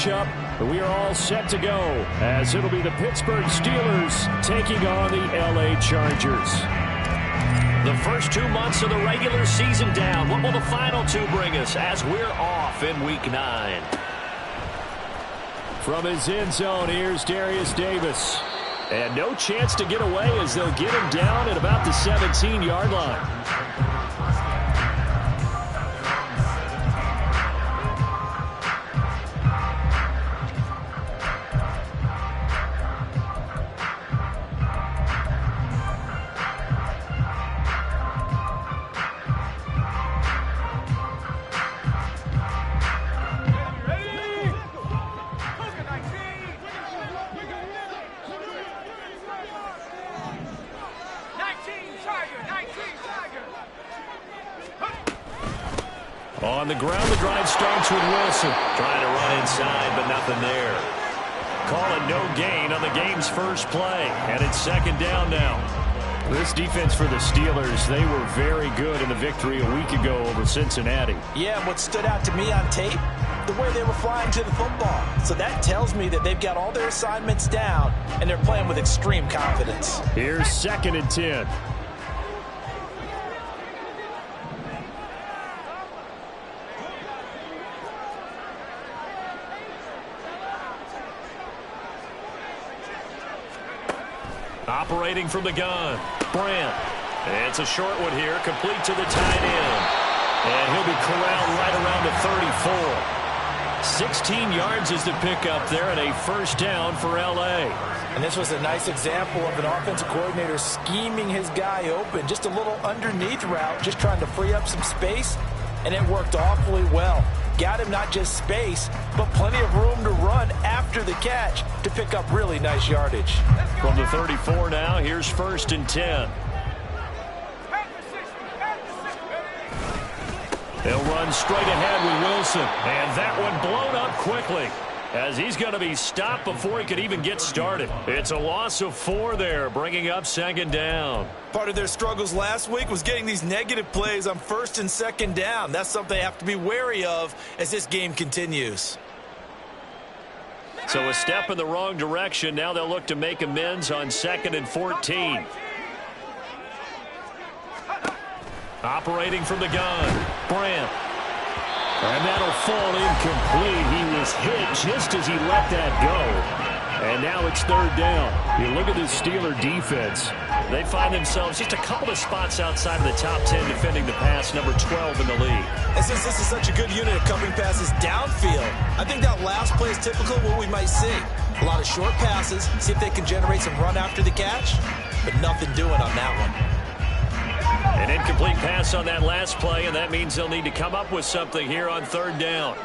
matchup. We are all set to go as it'll be the Pittsburgh Steelers taking on the LA Chargers. The first 2 months of the regular season down. What will the final 2 bring us as we're off in Week 9? From his end zone, here's Darius Davis. And no chance to get away as they'll get him down at about the 17-yard line. On the ground, the drive starts with Wilson. Trying to run inside, but nothing there. Call it no gain on the game's first play. And it's second down now. This defense for the Steelers, they were very good in the victory a week ago over Cincinnati. Yeah, and what stood out to me on tape, the way they were flying to the football. So that tells me that they've got all their assignments down, and they're playing with extreme confidence. Here's 2nd and 10. Operating from the gun, Brandt. It's a short one here, complete to the tight end. And he'll be corralled right around the 34. 16 yards is the pickup there and a first down for L.A. And this was a nice example of an offensive coordinator scheming his guy open. Just a little underneath route, just trying to free up some space, and it worked awfully well. Got him not just space, but plenty of room to run after the catch to pick up really nice yardage. From the 34 now, here's 1st and 10. They'll run straight ahead with Wilson. And that one blown up quickly as he's going to be stopped before he could even get started. It's a loss of 4 there, bringing up 2nd down. Part of their struggles last week was getting these negative plays on 1st and 2nd down. That's something they have to be wary of as this game continues. So a step in the wrong direction. Now they'll look to make amends on 2nd and 14. Operating from the gun, Brandt. And that'll fall incomplete. He was hit just as he let that go. And now it's 3rd down. You look at this Steeler defense. They find themselves just a couple of spots outside of the top 10 defending the pass, number 12 in the league. And since this is such a good unit of covering passes downfield, I think that last play is typical of what we might see. A lot of short passes, see if they can generate some run after the catch, but nothing doing on that one. An incomplete pass on that last play, and that means they'll need to come up with something here on 3rd down.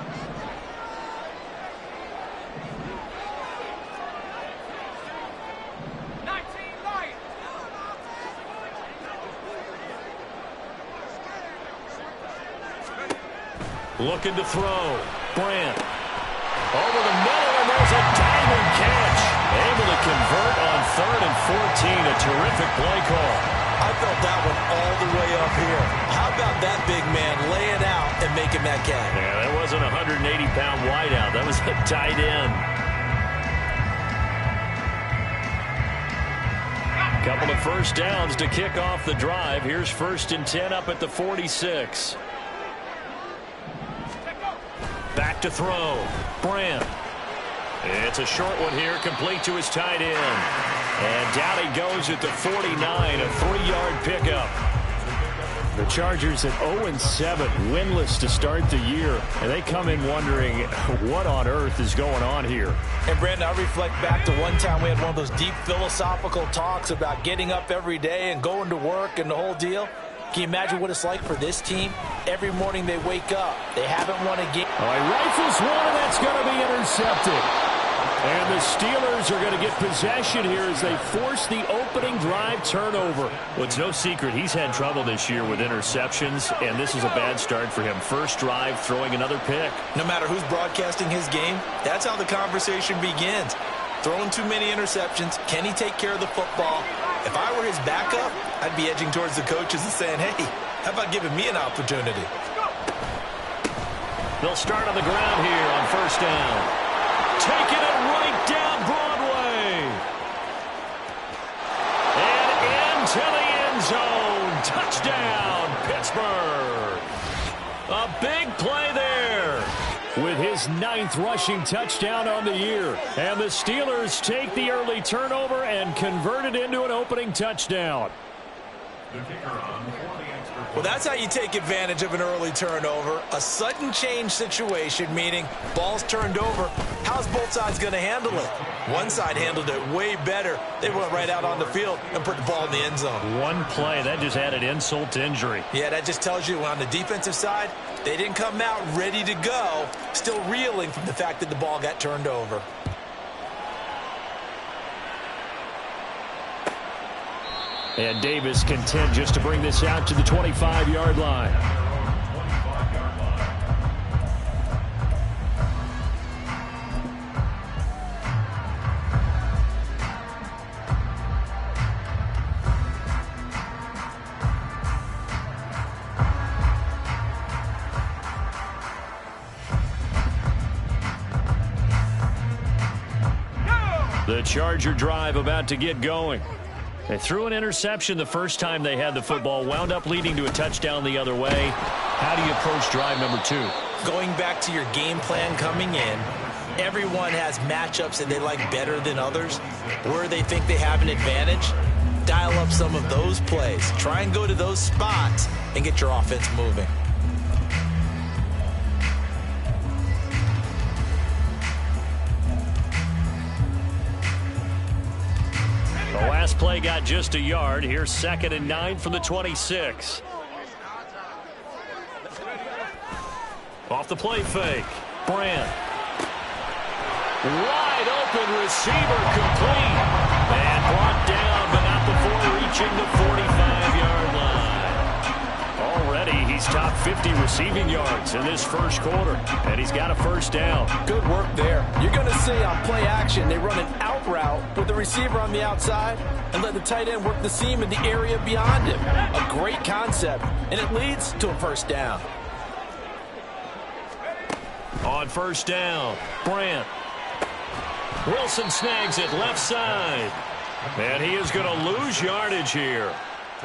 Looking to throw. Brandt. Over the middle, and there's a diving catch. Able to convert on 3rd and 14. A terrific play call. I felt that one all the way up here. How about that big man laying out and making that catch? Yeah, that wasn't a 180-pound wideout. That was a tight end. Couple of first downs to kick off the drive. Here's 1st and 10 up at the 46. Back to throw. Brandt. It's a short one here, complete to his tight end. And down he goes at the 49, a 3-yard pickup. The Chargers at 0-7, winless to start the year. And they come in wondering what on earth is going on here. And, Brandon, I reflect back to one time we had one of those deep philosophical talks about getting up every day and going to work and the whole deal. Can you imagine what it's like for this team? Every morning they wake up. They haven't won a game. Oh, he rifles one, and that's going to be intercepted. And the Steelers are going to get possession here as they force the opening drive turnover. Well, it's no secret he's had trouble this year with interceptions, and this is a bad start for him. First drive, throwing another pick. No matter who's broadcasting his game, that's how the conversation begins. Throwing too many interceptions. Can he take care of the football? If I were his backup, I'd be edging towards the coaches and saying, hey, how about giving me an opportunity? They'll start on the ground here on 1st down. taking it right down Broadway. And into the end zone. Touchdown, Pittsburgh. A big play there with his 9th rushing touchdown on the year. And the Steelers take the early turnover and convert it into an opening touchdown. Well, that's how you take advantage of an early turnover. A sudden change situation, meaning ball's turned over. How's both sides going to handle it? One side handled it way better. They went right out on the field and put the ball in the end zone. One play, that just added insult to injury. Yeah, that just tells you on the defensive side, they didn't come out ready to go, still reeling from the fact that the ball got turned over. And Davis content just to bring this out to the 25-yard line. The Charger drive about to get going. They threw an interception the first time they had the football, wound up leading to a touchdown the other way. How do you approach drive number 2? Going back to your game plan coming in, everyone has matchups that they like better than others. Where they think they have an advantage, dial up some of those plays. Try and go to those spots and get your offense moving. The last play got just a yard. Here's 2nd and 9 from the 26. Off the play fake. Brand. Wide open receiver complete. And brought down, but not before reaching the 45-yard line. Already he's top 50 receiving yards in this first quarter. And he's got a first down. Good work there. You're going to see on play action, they run an out route with the receiver on the outside and let the tight end work the seam in the area beyond him. A great concept, and it leads to a first down. On first down, Brandt. Wilson snags it left side. And he is going to lose yardage here.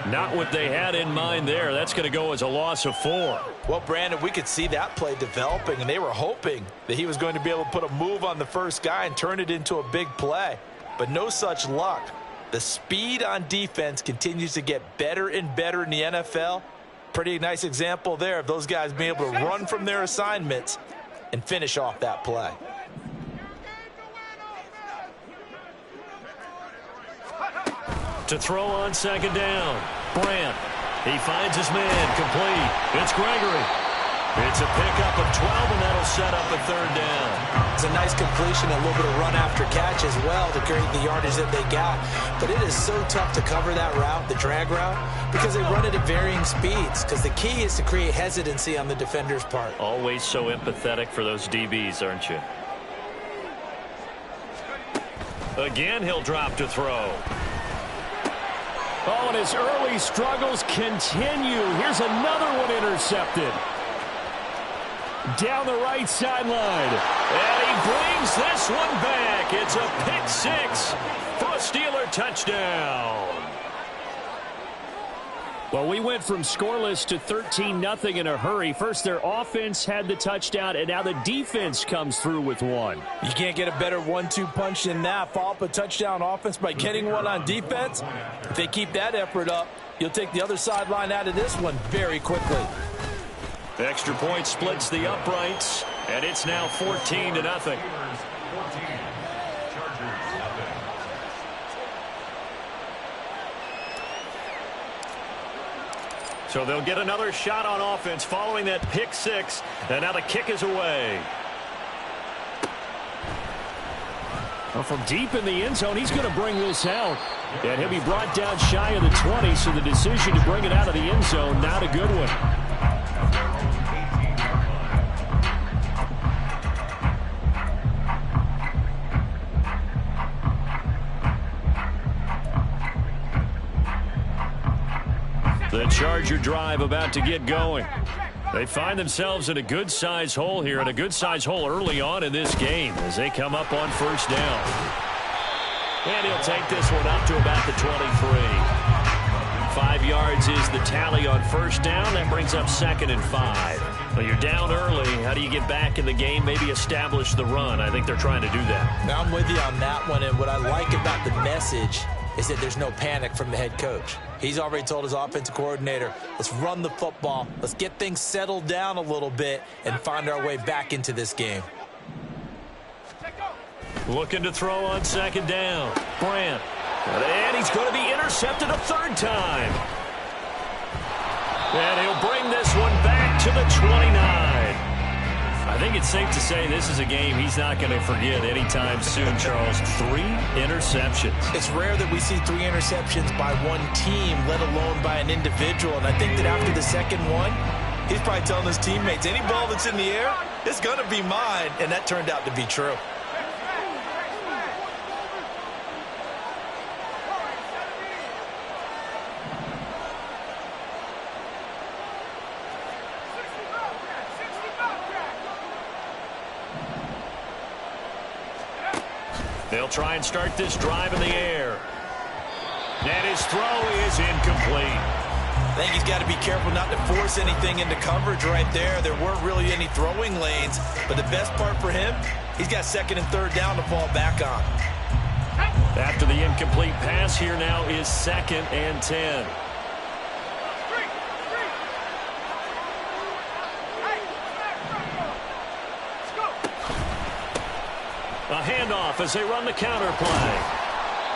Not what they had in mind there. That's going to go as a loss of 4. Well, Brandon, we could see that play developing, and they were hoping that he was going to be able to put a move on the first guy and turn it into a big play. But no such luck. The speed on defense continues to get better and better in the NFL. Pretty nice example there of those guys being able to run from their assignments and finish off that play. To throw on second down. Brandt. He finds his man complete. It's Gregory. It's a pickup of 12, and that'll set up a third down. It's a nice completion, a little bit of run after catch as well to create the yardage that they got. But it is so tough to cover that route, the drag route, because they run it at varying speeds. Because the key is to create hesitancy on the defender's part. Always so empathetic for those DBs, aren't you? Again, he'll drop to throw. Oh, and his early struggles continue. Here's another one intercepted. Down the right sideline. And he brings this one back. It's a pick 6 for a Steeler touchdown. Well, we went from scoreless to 13-0 in a hurry. First, their offense had the touchdown, and now the defense comes through with one. You can't get a better 1-2 punch than that. Follow up a touchdown offense by getting one on defense. If they keep that effort up, you'll take the other sideline out of this one very quickly. Extra point splits the uprights, and it's now 14-0. So they'll get another shot on offense following that pick 6, and now the kick is away. Well, from deep in the end zone, he's going to bring this out. And he'll be brought down shy of the 20, so the decision to bring it out of the end zone, not a good one. The Charger drive about to get going. They find themselves in a good-sized hole here, and a good-sized hole early on in this game as they come up on first down. And he'll take this one up to about the 23. 5 yards is the tally on first down. That brings up 2nd and 5. Well, you're down early. How do you get back in the game, maybe establish the run? I think they're trying to do that. Now, I'm with you on that one, and what I like about the message is that there's no panic from the head coach. He's already told his offensive coordinator, let's run the football, let's get things settled down a little bit and find our way back into this game. Looking to throw on 2nd down. Brandt. And he's going to be intercepted a 3rd time. And he'll bring this one back to the 29. I think it's safe to say this is a game he's not going to forget anytime soon, Charles. 3 interceptions. It's rare that we see 3 interceptions by one team, let alone by an individual. And I think that after the second one, he's probably telling his teammates, any ball that's in the air, it's going to be mine. And that turned out to be true. They'll try and start this drive in the air. And his throw is incomplete. I think he's got to be careful not to force anything into coverage right there. There weren't really any throwing lanes. But the best part for him, he's got 2nd and 3rd down to fall back on. After the incomplete pass, here now is 2nd and 10. A handoff as they run the counter play.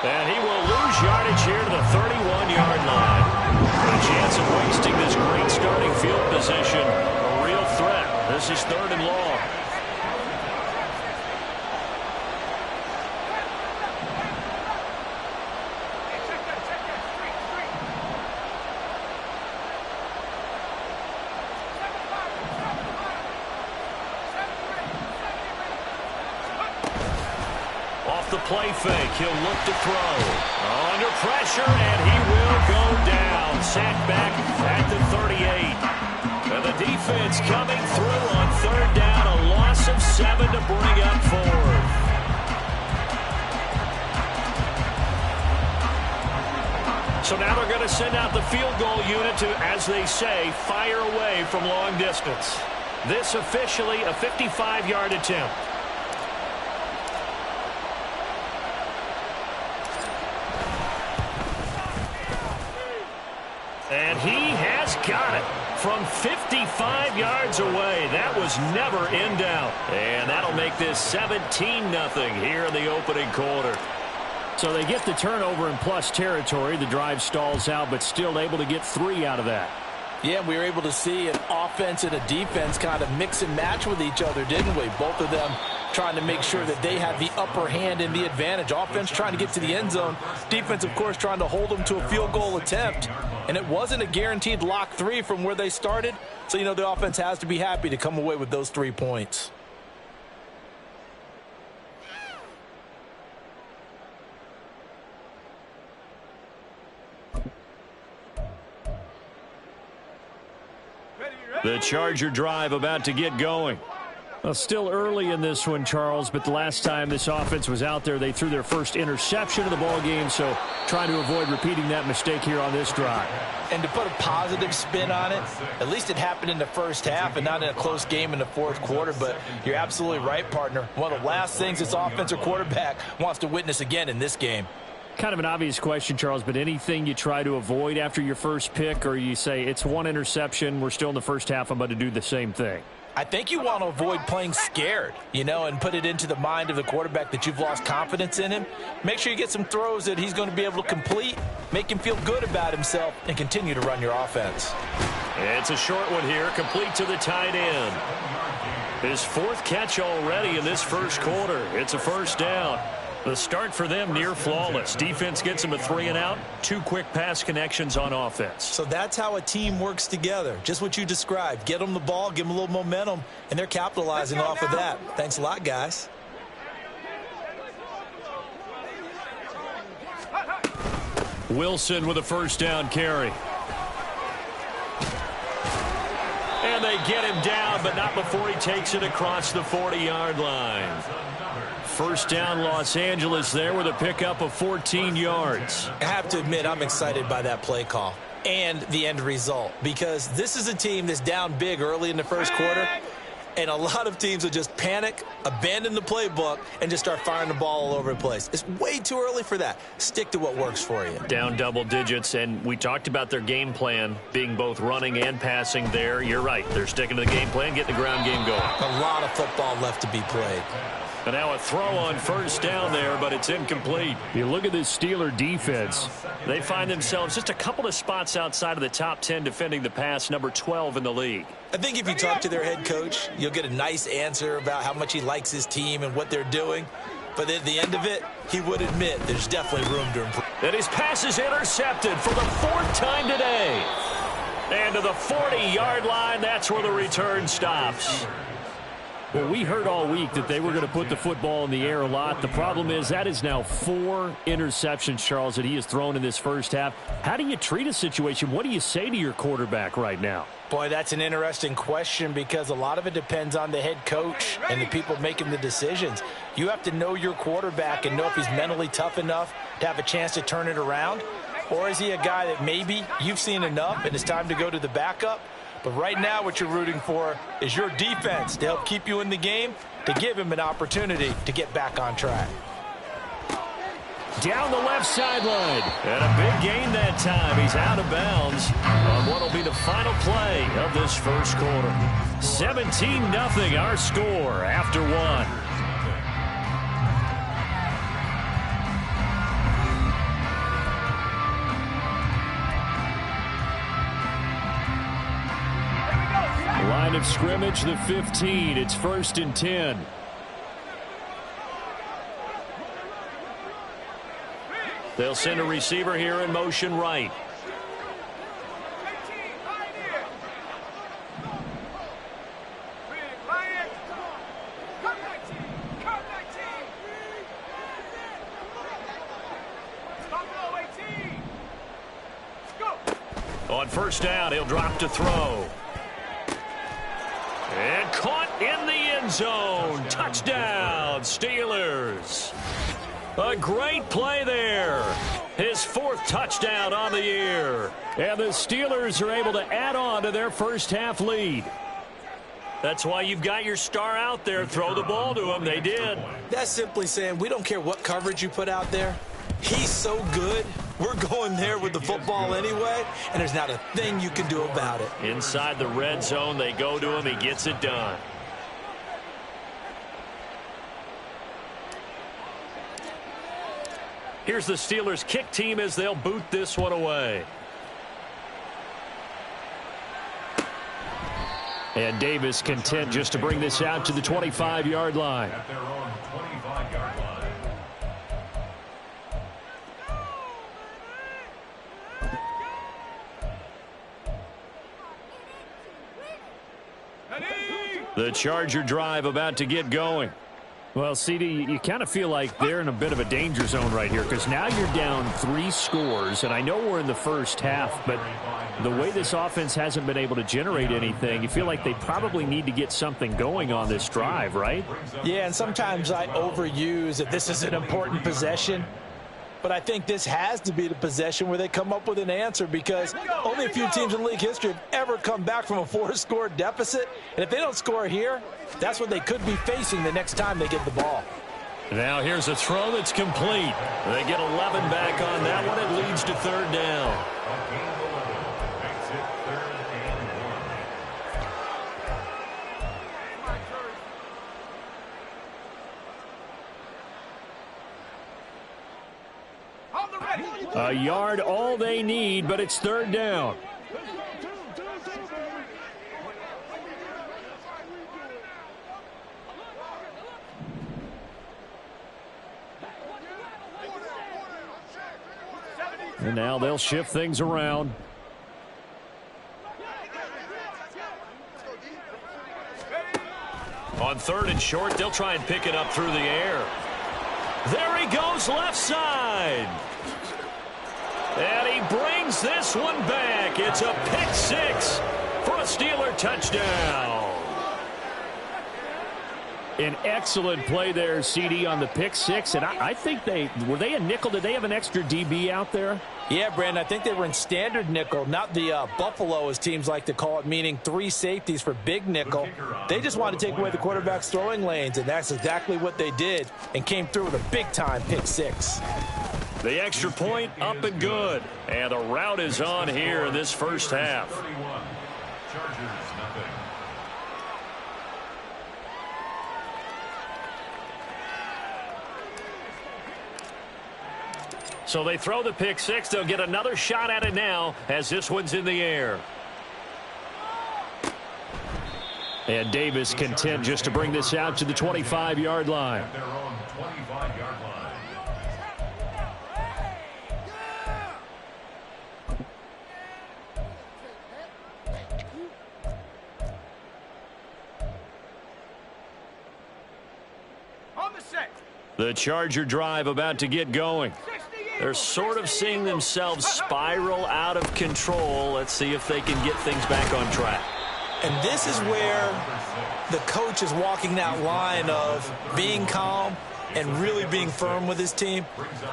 And he will lose yardage here to the 31-yard line. A chance of wasting this great starting field position. A real threat. This is 3rd and long. The play fake. He'll look to throw. Under pressure, and he will go down. Sacked back at the 38. And the defense coming through on 3rd down. A loss of 7 to bring up 4th. So now they're going to send out the field goal unit to, as they say, fire away from long distance. This officially a 55-yard attempt. And he has got it from 55 yards away. That was never in doubt. And that'll make this 17-0 here in the opening quarter. So they get the turnover in plus territory. The drive stalls out, but still able to get 3 out of that. Yeah, we were able to see an offense and a defense kind of mix and match with each other, didn't we? Both of them trying to make sure that they had the upper hand and the advantage. Offense trying to get to the end zone. Defense, of course, trying to hold them to a field goal attempt. And it wasn't a guaranteed lock 3 from where they started. So, you know, the offense has to be happy to come away with those 3 points. The Charger drive about to get going. Well, still early in this one, Charles, but the last time this offense was out there, they threw their first interception of the ball game, so trying to avoid repeating that mistake here on this drive. And to put a positive spin on it, at least it happened in the first half and not in a close game in the 4th quarter, but you're absolutely right, partner. One of the last things this offensive quarterback wants to witness again in this game. Kind of an obvious question, Charles, but anything you try to avoid after your first pick, or you say it's 1 interception, we're still in the first half, I'm about to do the same thing? I think you want to avoid playing scared, you know, and put it into the mind of the quarterback that you've lost confidence in him. Make sure you get some throws that he's going to be able to complete, make him feel good about himself, and continue to run your offense. It's a short one here, complete to the tight end. His 4th catch already in this first quarter. It's a first down. The start for them near flawless. Defense gets them a 3 and out. 2 quick pass connections on offense. So that's how a team works together. Just what you described. Get them the ball, give them a little momentum, and they're capitalizing off of that. Thanks a lot, guys. Wilson with a first down carry. And And they get him down, but not before he takes it across the 40-yard line. First down, Los Angeles there with a pickup of 14 yards. I have to admit, I'm excited by that play call and the end result, because this is a team that's down big early in the first quarter, and a lot of teams will just panic, abandon the playbook, and just start firing the ball all over the place. It's way too early for that. Stick to what works for you. Down double digits, and we talked about their game plan being both running and passing there. You're right. They're sticking to the game plan, getting the ground game going. A lot of football left to be played. And now a throw on first down there, but it's incomplete. You look at this Steeler defense. They find themselves just a couple of spots outside of the top 10 defending the pass, number 12 in the league. I think if you talk to their head coach, you'll get a nice answer about how much he likes his team and what they're doing. But at the end of it, he would admit there's definitely room to improve. And his pass is intercepted for the 4th time today. And to the 40-yard line, that's where the return stops. Well, we heard all week that they were going to put the football in the air a lot. The problem is that is now 4 interceptions, Charles, that he has thrown in this first half. How do you treat a situation? What do you say to your quarterback right now? Boy, that's an interesting question, because a lot of it depends on the head coach and the people making the decisions. You have to know your quarterback and know if he's mentally tough enough to have a chance to turn it around. Or is he a guy that maybe you've seen enough and it's time to go to the backup? But right now what you're rooting for is your defense to help keep you in the game, to give him an opportunity to get back on track. Down the left sideline. And a big gain that time. He's out of bounds on what will be the final play of this first quarter. 17-0 our score after 1. Line of scrimmage, the 15. It's 1st and 10. They'll send a receiver here in motion right. On first down, he'll drop to throw. And caught in the end zone. Touchdown, Steelers. A great play there. His 4th touchdown on the year. And the Steelers are able to add on to their first half lead. That's why you've got your star out there. Throw the ball to him. They did. That's simply saying we don't care what coverage you put out there. He's so good. We're going there with the football anyway, and there's not a thing you can do about it. Inside the red zone, they go to him. He gets it done. Here's the Steelers' kick team as they'll boot this one away. And Davis content just to bring this out to the 25-yard line. At their own 25-yard line. The Charger drive about to get going. Well, CD, you kind of feel like they're in a bit of a danger zone right here, because now you're down 3 scores, and I know we're in the first half, but the way this offense hasn't been able to generate anything, you feel like they probably need to get something going on this drive, right? Yeah, and sometimes I overuse that this is an important possession. But I think this has to be the possession where they come up with an answer, because only a few teams in league history have ever come back from a 4-score deficit. And if they don't score here, that's what they could be facing the next time they get the ball. Now here's a throw that's complete. They get 11 back on that one. It leads to 3rd down. A yard all they need, but it's 3rd down. And now they'll shift things around. On 3rd and short, they'll try and pick it up through the air. There he goes, left side. And he brings this one back. It's a pick 6 for a Steeler touchdown. An excellent play there, CD, on the pick six. And I think were they a nickel? Did they have an extra DB out there? Yeah, Brandon, I think they were in standard nickel, not the Buffalo, as teams like to call it, meaning 3 safeties for big nickel. They just wanted to take away the quarterback's throwing lanes, and that's exactly what they did and came through with a big-time pick six. The extra point up and good. And the route is on here in this first half. Chargers, nothing. So they throw the pick six. They'll get another shot at it now as this one's in the air. And Davis content just to bring this out to the 25-yard line. At their own 25-yard line. The Charger drive about to get going. They're sort of seeing themselves spiral out of control. Let's see if they can get things back on track. And this is where the coach is walking that line of being calm and really being firm with his team.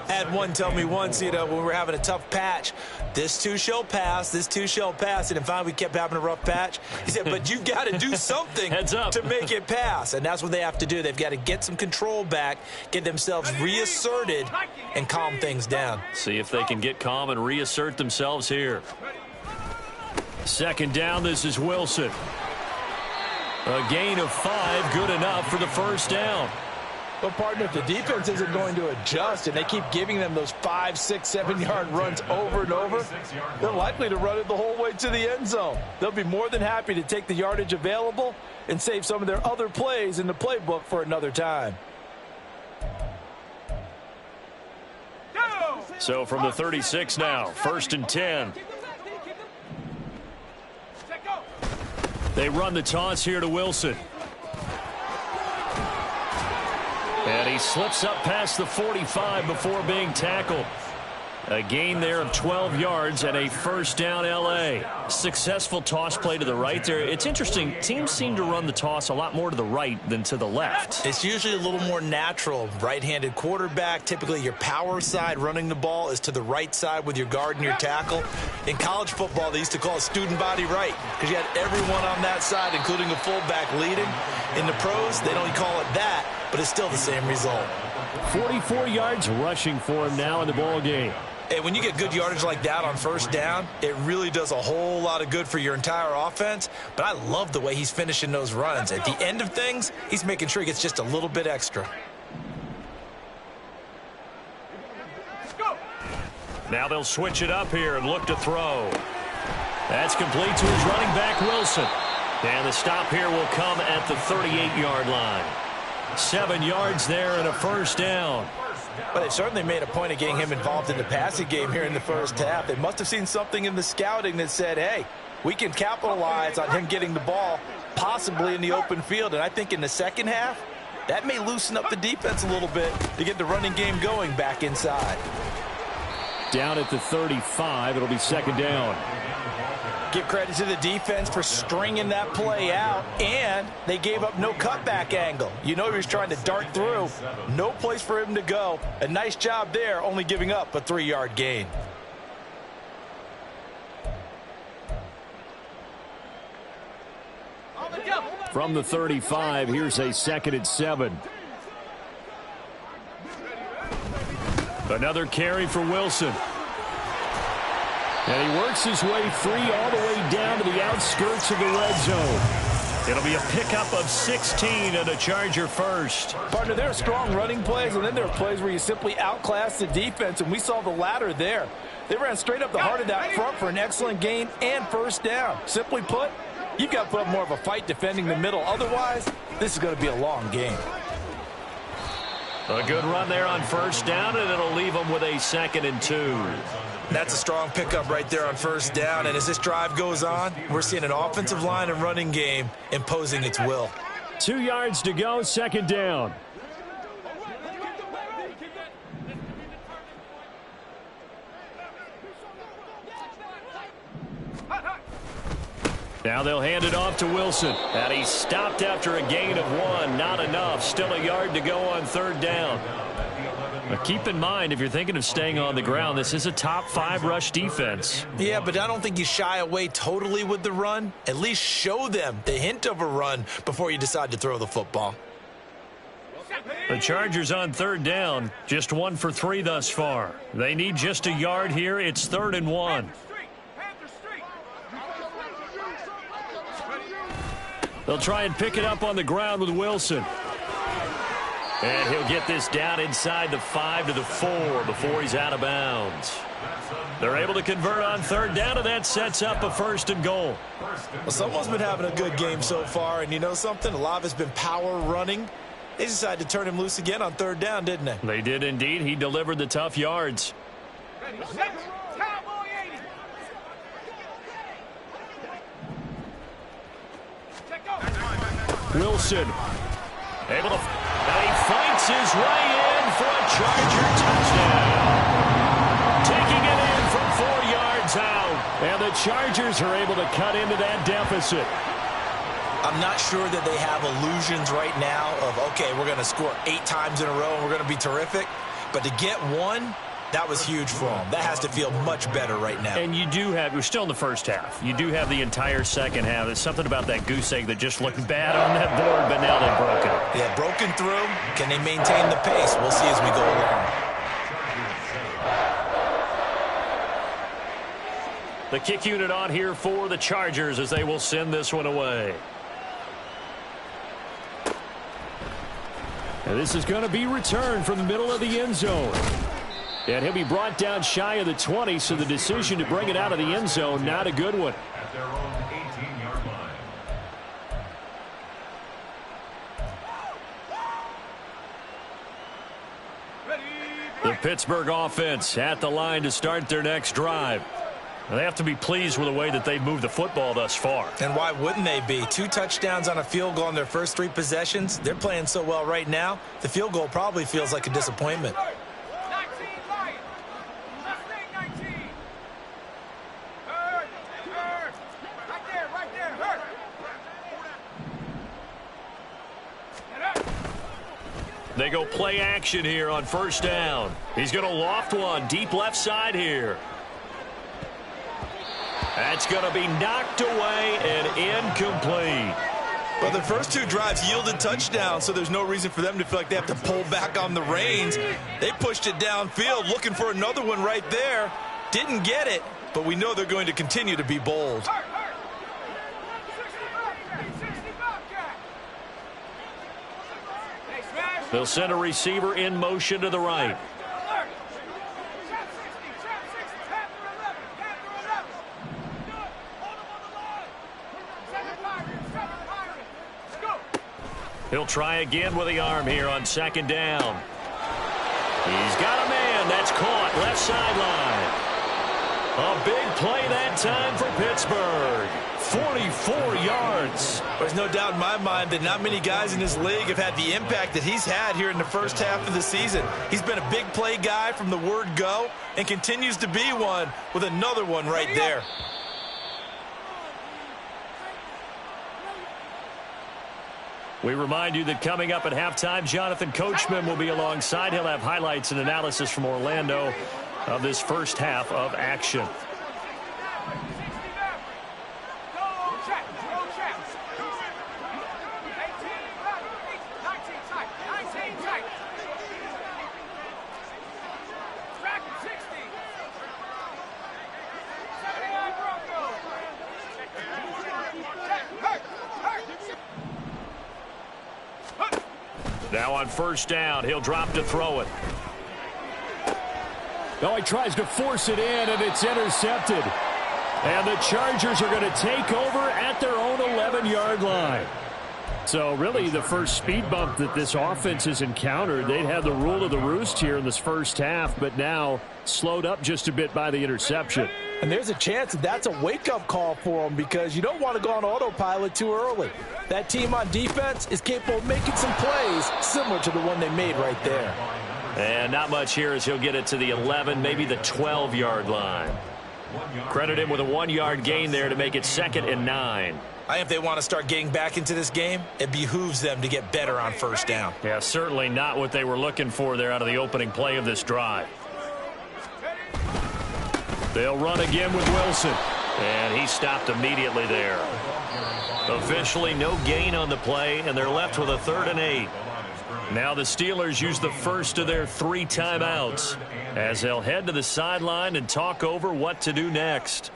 I had one tell me once, when we were having a tough patch, this too shall pass, this too shall pass. And finally we kept having a rough patch. He said, but you've got to do something to make it pass. And that's what they have to do. They've got to get some control back, get themselves reasserted, and calm things down. See if they can get calm and reassert themselves here. Second down, this is Wilson. A gain of 5, good enough for the first down. But, partner, if the defense isn't going to adjust and they keep giving them those 5, 6, 7-yard runs over and over, they're likely to run it the whole way to the end zone. They'll be more than happy to take the yardage available and save some of their other plays in the playbook for another time. So from the 36 now, 1st and 10. They run the toss here to Wilson. And he slips up past the 45 before being tackled. A gain there of 12 yards and a first down L.A. Successful toss play to the right there. It's interesting. Teams seem to run the toss a lot more to the right than to the left. It's usually a little more natural. Right-handed quarterback, typically your power side running the ball is to the right side with your guard and your tackle. In college football, they used to call it student body right because you had everyone on that side, including a fullback leading. In the pros, they don't call it that, but it's still the same result. 44 yards rushing for him now in the ball game. And when you get good yardage like that on first down, it really does a whole lot of good for your entire offense. But I love the way he's finishing those runs. At the end of things, he's making sure he gets just a little bit extra. Now they'll switch it up here and look to throw. That's complete to his running back, Wilson. And the stop here will come at the 38-yard line. 7 yards there and a first down. But they certainly made a point of getting him involved in the passing game here in the first half. They must have seen something in the scouting that said, hey, we can capitalize on him getting the ball, possibly in the open field. And I think in the second half, that may loosen up the defense a little bit to get the running game going back inside. Down at the 35, it'll be second down. Give credit to the defense for stringing that play out, and they gave up no cutback angle. You know he was trying to dart through. No place for him to go. A nice job there, only giving up a 3-yard gain. From the 35, here's a 2nd and 7. Another carry for Wilson. And he works his way free all the way down to the outskirts of the red zone. It'll be a pickup of 16 and a Charger first. Partner, there are strong running plays, and then there are plays where you simply outclass the defense, and we saw the latter there. They ran straight up the heart of that front for an excellent gain and first down. Simply put, you've got to put up more of a fight defending the middle. Otherwise, this is going to be a long game. A good run there on first down, and it'll leave them with a 2nd and 2. That's a strong pickup right there on first down. And as this drive goes on, we're seeing an offensive line and running game imposing its will. 2 yards to go, second down. Now they'll hand it off to Wilson. And he stopped after a gain of 1. Not enough. Still a yard to go on 3rd down. But keep in mind, if you're thinking of staying on the ground, this is a top 5 rush defense. Yeah, but I don't think you shy away totally with the run. At least show them the hint of a run before you decide to throw the football. The Chargers on 3rd down, just 1 for 3 thus far. They need just a yard here. It's 3rd and 1. They'll try and pick it up on the ground with Wilson. And he'll get this down inside the 5 to the 4 before he's out of bounds. They're able to convert on 3rd down, and that sets up a 1st and goal. Well, someone's been having a good game so far, and you know something? A lot of it's been power running. They decided to turn him loose again on 3rd down, didn't they? They did indeed. He delivered the tough yards. Wilson able to, and he fights his way in for a Charger touchdown. Taking it in from 4 yards out, and the Chargers are able to cut into that deficit. I'm not sure that they have illusions right now of, okay, we're going to score 8 times in a row and we're going to be terrific. But to get 1, that was huge for them. That has to feel much better right now. And you do have, we're still in the first half. You do have the entire second half. There's something about that goose egg that just looked bad on that board, but now they've broken it. Yeah, broken through. Can they maintain the pace? We'll see as we go along. The kick unit on here for the Chargers as they will send this one away. And this is going to be returned from the middle of the end zone. And he'll be brought down shy of the 20, so the decision to bring it out of the end zone, not a good one. At their own 18-yard line. The Pittsburgh offense at the line to start their next drive. They have to be pleased with the way that they've moved the football thus far. And why wouldn't they be? 2 touchdowns on a field goal in their first 3 possessions. They're playing so well right now, the field goal probably feels like a disappointment. They go play action here on 1st down. He's going to loft one deep left side here. That's going to be knocked away and incomplete. Well, the first 2 drives yielded touchdowns, so there's no reason for them to feel like they have to pull back on the reins. They pushed it downfield, looking for another one right there. Didn't get it, but we know they're going to continue to be bold. They'll send a receiver in motion to the right. He'll try again with the arm here on 2nd down. He's got a man. That's caught left sideline. A big play that time for Pittsburgh. 44 yards. There's no doubt in my mind that not many guys in this league have had the impact that he's had here in the first half of the season. He's been a big play guy from the word go and continues to be one with another one right there. We remind you that coming up at halftime, Jonathan Coachman will be alongside. He'll have highlights and analysis from Orlando of this first half of action. Now on 1st down, he'll drop to throw it. No, he tries to force it in, and it's intercepted. And the Chargers are going to take over at their own 11-yard line. So really the first speed bump that this offense has encountered, they'd had the rule of the roost here in this first half, but now slowed up just a bit by the interception. And there's a chance that that's a wake-up call for them because you don't want to go on autopilot too early. That team on defense is capable of making some plays similar to the one they made right there. And not much here as he'll get it to the 11, maybe the 12-yard line. Credit him with a 1-yard gain there to make it 2nd and 9. I think if they want to start getting back into this game, it behooves them to get better on first down. Yeah, certainly not what they were looking for there out of the opening play of this drive. They'll run again with Wilson. And he stopped immediately there. Officially no gain on the play, and they're left with a 3rd and 8. Now the Steelers use the first of their 3 timeouts as they'll head to the sideline and talk over what to do next.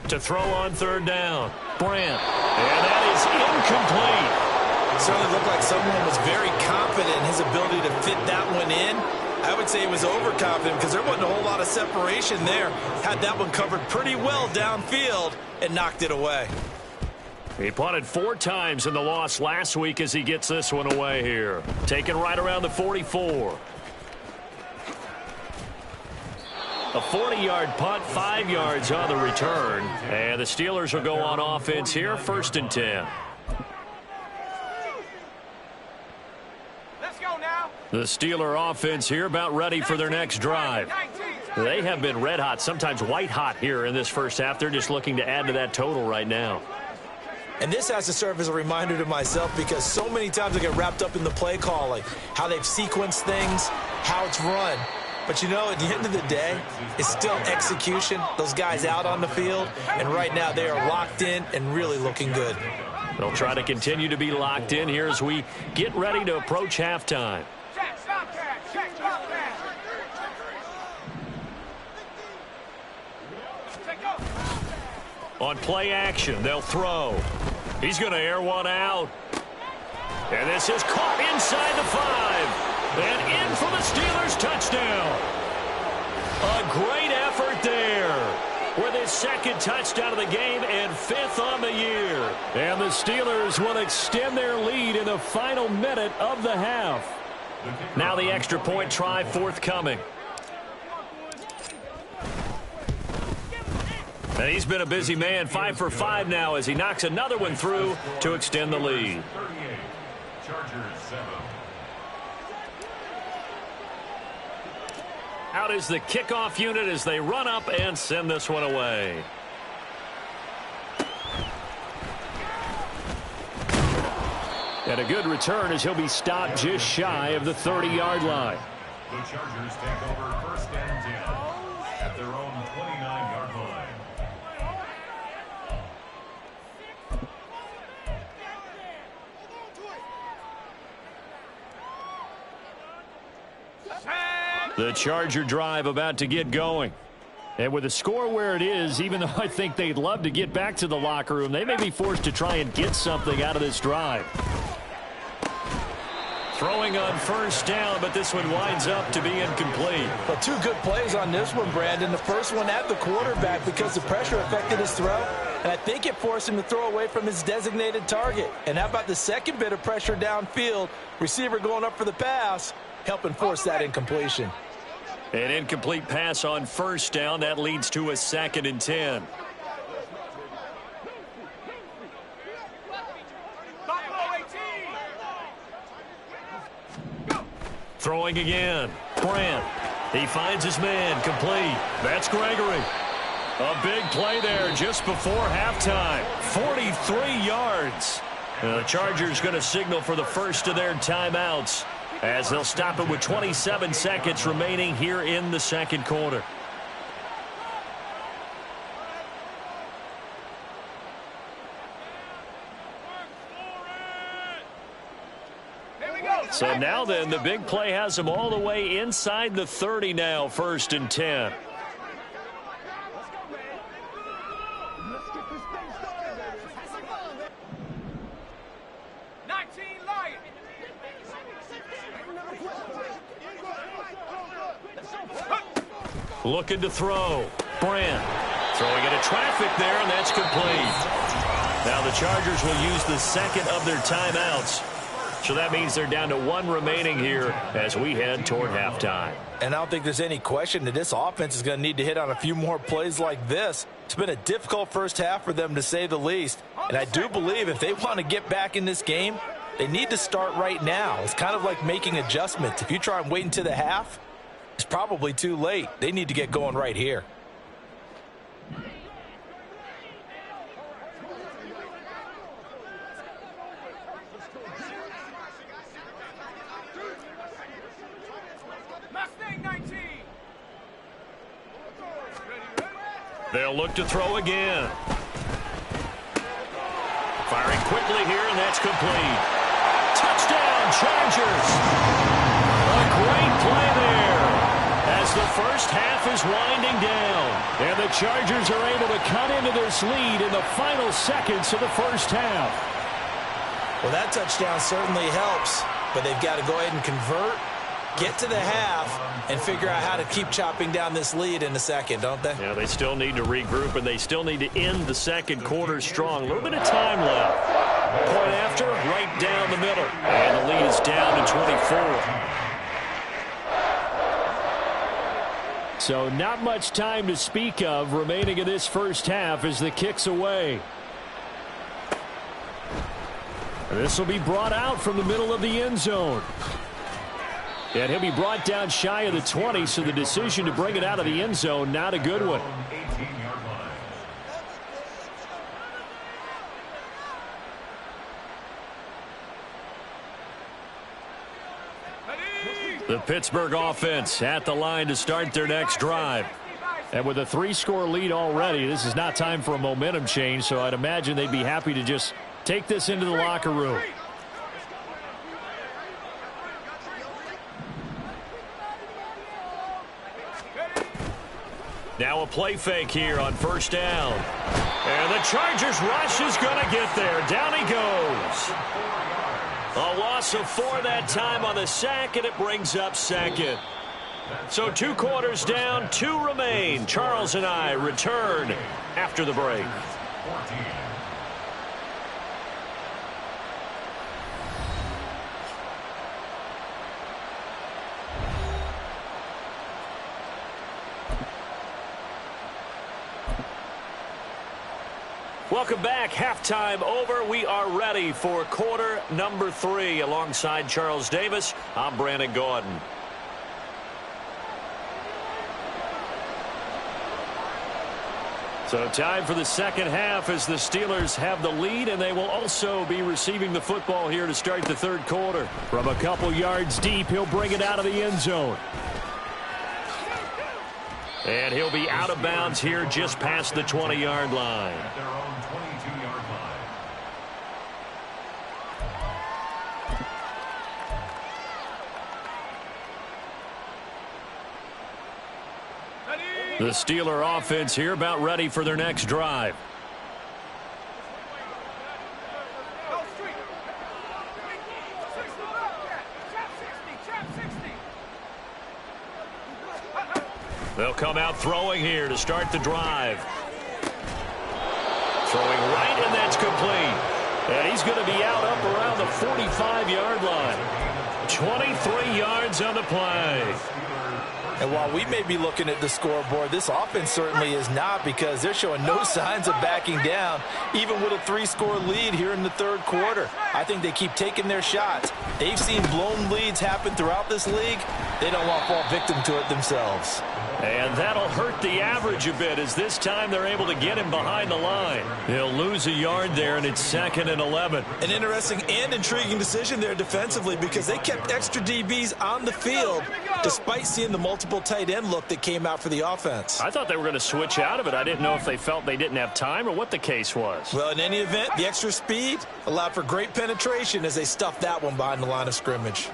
To throw on 3rd down. Brandt. And that is incomplete. Certainly looked like someone was very confident in his ability to fit that one in. I would say he was overconfident because there wasn't a whole lot of separation there. Had that one covered pretty well downfield and knocked it away. He punted 4 times in the loss last week as he gets this one away here. Taken right around the 44. A 40-yard punt, 5 yards on the return. And the Steelers will go on offense here, 1st and 10. Let's go now. The Steeler offense here about ready for their next drive. They have been red hot, sometimes white hot here in this first half. They're just looking to add to that total right now. And this has to serve as a reminder to myself because so many times I get wrapped up in the play calling, how they've sequenced things, how it's run. But, you know, at the end of the day, it's still execution. Those guys out on the field, and right now they are locked in and really looking good. They'll try to continue to be locked in here as we get ready to approach halftime. Check, stop that. Check, stop that. On play action, they'll throw. He's going to air one out. And this is caught inside the 5. And in for the Steelers touchdown. A great effort there with his 2nd touchdown of the game and 5th on the year. And the Steelers will extend their lead in the final minute of the half. Now the extra point try forthcoming. And he's been a busy man, 5 for 5 now as he knocks another one through to extend the lead. Chargers 7. Out is the kickoff unit as they run up and send this one away. And a good return as he'll be stopped just shy of the 30-yard line. The Chargers take over 1st and 10 at their own 29-yard line. The Charger drive about to get going. And with the score where it is, even though I think they'd love to get back to the locker room, they may be forced to try and get something out of this drive. Throwing on 1st down, but this one winds up to be incomplete. Well, 2 good plays on this one, Brandon. The first one at the quarterback because the pressure affected his throw, and I think it forced him to throw away from his designated target. And how about the second bit of pressure downfield? Receiver going up for the pass, helping force that incompletion. An incomplete pass on 1st down. That leads to a 2nd and 10. Throwing again. Brandt. He finds his man. Complete. That's Gregory. A big play there just before halftime. 43 yards. The Chargers going to signal for the first of their timeouts as they'll stop it with 27 seconds remaining here in the 2nd quarter. So now then, the big play has them all the way inside the 30 now, 1st and 10. Looking to throw. Brandt throwing into traffic there, and that's complete. Now the Chargers will use the 2nd of their timeouts. So that means they're down to 1 remaining here as we head toward halftime. And I don't think there's any question that this offense is going to need to hit on a few more plays like this. It's been a difficult first half for them, to say the least. And I do believe if they want to get back in this game, they need to start right now. It's kind of like making adjustments. If you try and wait until the half, it's probably too late. They need to get going right here. They'll look to throw again. Firing quickly here, and that's complete. Touchdown, Chargers. A great play there as the first half is winding down. And the Chargers are able to cut into this lead in the final seconds of the first half. Well, that touchdown certainly helps, but they've got to go ahead and convert, get to the half, and figure out how to keep chopping down this lead in the second, don't they? Yeah, they still need to regroup, and they still need to end the second quarter strong. A little bit of time left. Point after, right down the middle. And the lead is down to 24. So not much time to speak of remaining in this first half as the kick's away. This will be brought out from the middle of the end zone. And he'll be brought down shy of the 20, so the decision to bring it out of the end zone, not a good one. The Pittsburgh offense at the line to start their next drive. And with a 3-score lead already, this is not time for a momentum change, so I'd imagine they'd be happy to just take this into the locker room. Now a play fake here on first down. And the Chargers rush is going to get there. Down he goes. A loss of 4 that time on the sack, and it brings up second. So 2 quarters down, 2 remain. Charles and I return after the break. Welcome back. Halftime over. We are ready for quarter number 3. Alongside Charles Davis, I'm Brandon Gordon. So time for the second half as the Steelers have the lead, and they will also be receiving the football here to start the third quarter. From a couple yards deep, he'll bring it out of the end zone. And he'll be out of bounds here just past the 20-yard line. At their own 22-yard line. The Steeler offense here about ready for their next drive. They'll come out throwing here to start the drive. Throwing right, and that's complete. And he's going to be out up around the 45-yard line. 23 yards on the play. And while we may be looking at the scoreboard, this offense certainly is not, because they're showing no signs of backing down, even with a 3-score lead here in the third quarter. I think they keep taking their shots. They've seen blown leads happen throughout this league. They don't want to fall victim to it themselves. And that'll hurt the average a bit, as this time they're able to get him behind the line. He'll lose a yard there, and it's 2nd and 11. An interesting and intriguing decision there defensively, because they kept extra DBs on the field despite seeing the multiple tight end look that came out for the offense. I thought they were going to switch out of it. I didn't know if they felt they didn't have time or what the case was. Well, in any event, the extra speed allowed for great penetration as they stuffed that one behind the line of scrimmage.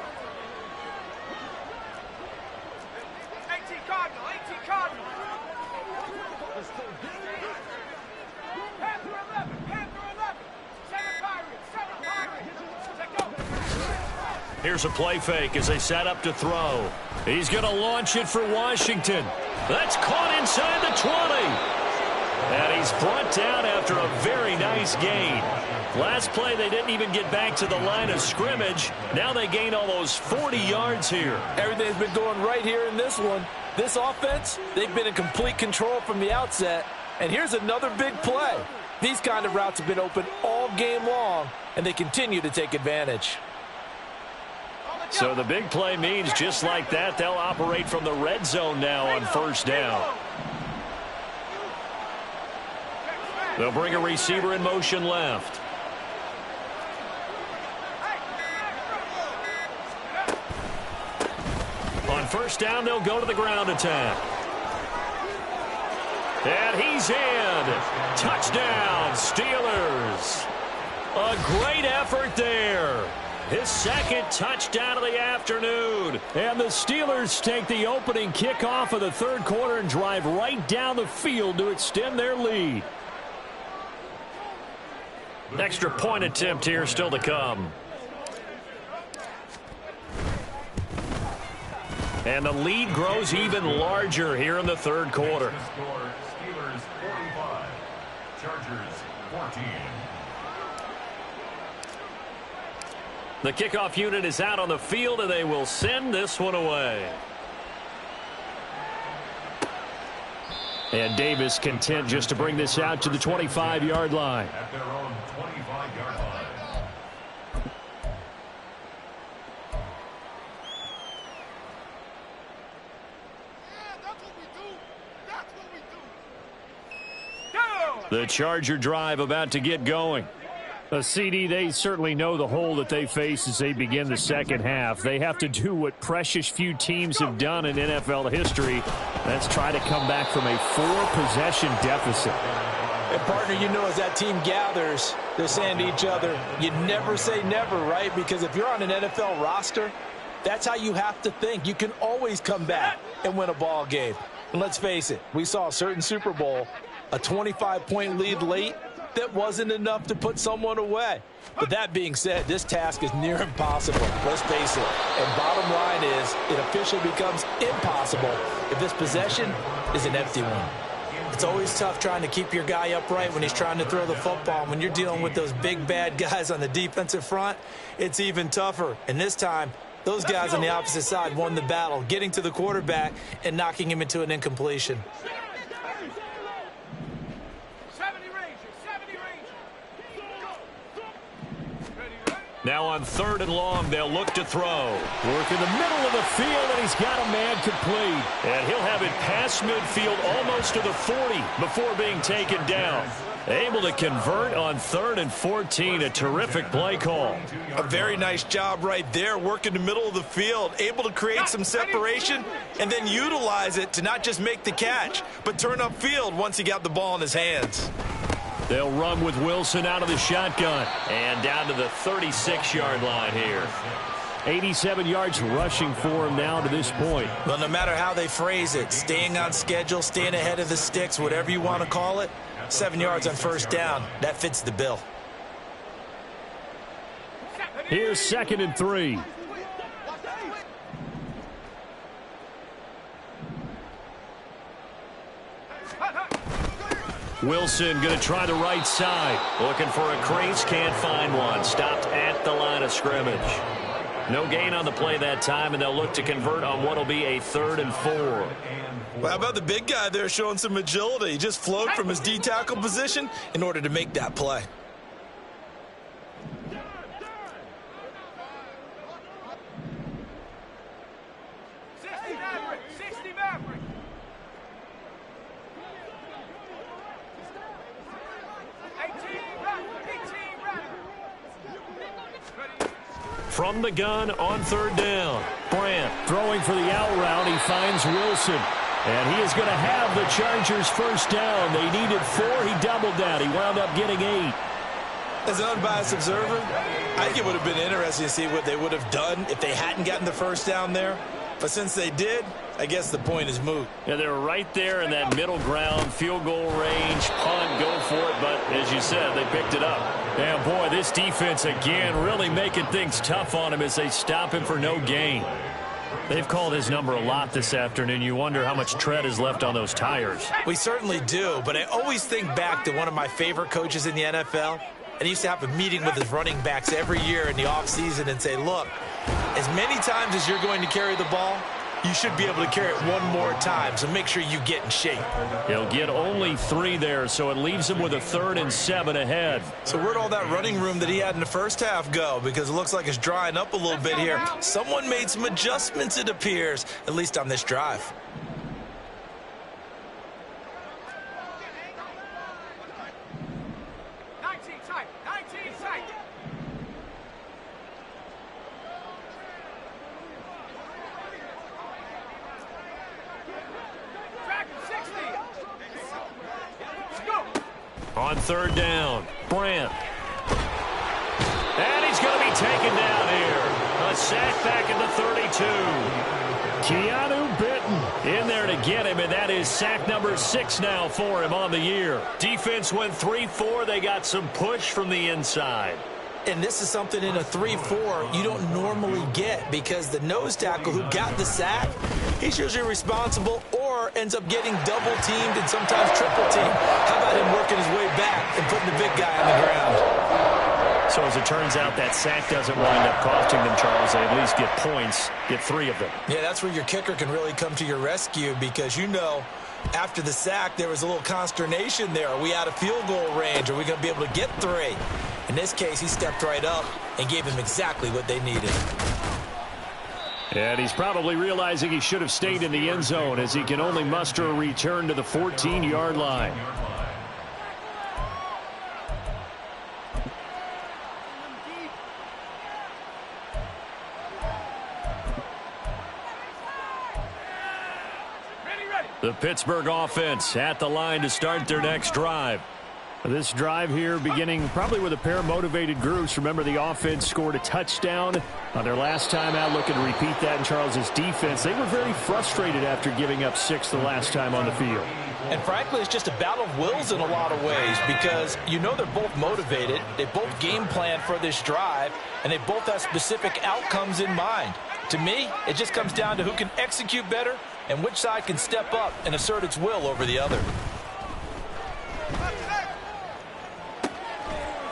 Here's a play fake as they set up to throw. He's going to launch it for Washington. That's caught inside the 20. And he's brought down after a very nice gain. Last play, they didn't even get back to the line of scrimmage. Now they gain almost 40 yards here. Everything's been going right here in this one. This offense, they've been in complete control from the outset. And here's another big play. These kind of routes have been open all game long, and they continue to take advantage. So the big play means just like that, they'll operate from the red zone now on first down. They'll bring a receiver in motion left. On first down, they'll go to the ground attack. And he's in. Touchdown, Steelers. A great effort there. His second touchdown of the afternoon. And the Steelers take the opening kickoff of the third quarter and drive right down the field to extend their lead. Extra point attempt here still to come. And the lead grows even larger here in the third quarter. Steelers 45, Chargers 14. The kickoff unit is out on the field, and they will send this one away. And Davis content just to bring this out to the 25-yard line. At their own 25-yard line. The Charger drive about to get going. A CD, they certainly know the hole that they face as they begin the second half. They have to do what precious few teams have done in NFL history. That's try to come back from a 4-possession deficit. And, partner, you know as that team gathers, they're saying to each other, you never say never, right? Because if you're on an NFL roster, that's how you have to think. You can always come back and win a ball game. And let's face it, we saw a certain Super Bowl, a 25-point lead late, that wasn't enough to put someone away. But that being said, this task is near impossible. Let's face it. And bottom line is, it officially becomes impossible if this possession is an empty one. It's always tough trying to keep your guy upright when he's trying to throw the football. When you're dealing with those big, bad guys on the defensive front, it's even tougher. And this time, those guys on the opposite side won the battle, getting to the quarterback and knocking him into an incompletion. Now on third and long, they'll look to throw. Work in the middle of the field, and he's got a man complete. And he'll have it past midfield almost to the 40 before being taken down. Able to convert on 3rd and 14. A terrific play call. A very nice job right there, working the middle of the field, able to create some separation and then utilize it to not just make the catch, but turn upfield once he got the ball in his hands. They'll run with Wilson out of the shotgun. And down to the 36-yard line here. 87 yards rushing for him now to this point. Well, no matter how they phrase it, staying on schedule, staying ahead of the sticks, whatever you want to call it, 7 yards on first down, that fits the bill. Here's 2nd and 3. Wilson going to try the right side. Looking for a crease, can't find one. Stopped at the line of scrimmage. No gain on the play that time, and they'll look to convert on what will be a 3rd and 4. Well, how about the big guy there showing some agility? He just flowed from his D-tackle position in order to make that play. From the gun on 3rd down. Brandt throwing for the out route. He finds Wilson. And he is going to have the Chargers first down. They needed 4. He doubled that. He wound up getting 8. As an unbiased observer, I think it would have been interesting to see what they would have done if they hadn't gotten the first down there. But since they did, I guess the point is moot. Yeah, they were right there in that middle ground, field goal range, punt, go for it. But as you said, they picked it up. And boy, this defense again really making things tough on him as they stop him for no gain. They've called his number a lot this afternoon. You wonder how much tread is left on those tires. We certainly do, but I always think back to one of my favorite coaches in the NFL, and he used to have a meeting with his running backs every year in the offseason and say, look, as many times as you're going to carry the ball, you should be able to carry it one more time, so make sure you get in shape. He'll get only 3 there, so it leaves him with a 3rd and 7 ahead. So where'd all that running room that he had in the first half go? Because it looks like it's drying up a little bit here. Someone made some adjustments, it appears, at least on this drive. On 3rd down, Brandt. And he's going to be taken down here. A sack back at the 32. Keanu Bitten in there to get him, and that is sack number 6 now for him on the year. Defense went 3-4. They got some push from the inside. And this is something in a 3-4 you don't normally get, because the nose tackle who got the sack, he's usually responsible or ends up getting double-teamed and sometimes triple-teamed. How about him working his way back and putting the big guy on the ground? So as it turns out, that sack doesn't wind up costing them, Charles. They at least get points, get 3 of them. Yeah, that's where your kicker can really come to your rescue, because you know after the sack there was a little consternation there. Are we out of field goal range? Are we going to be able to get 3? In this case, he stepped right up and gave them exactly what they needed. And he's probably realizing he should have stayed in the end zone, as he can only muster a return to the 14-yard line. The Pittsburgh offense at the line to start their next drive. This drive here beginning probably with a pair of motivated groups. Remember, the offense scored a touchdown on their last time out, looking to repeat that in Charles's defense. They were very frustrated after giving up 6 the last time on the field. And frankly, it's just a battle of wills in a lot of ways, because you know they're both motivated, they both game plan for this drive, and they both have specific outcomes in mind. To me, it just comes down to who can execute better and which side can step up and assert its will over the other.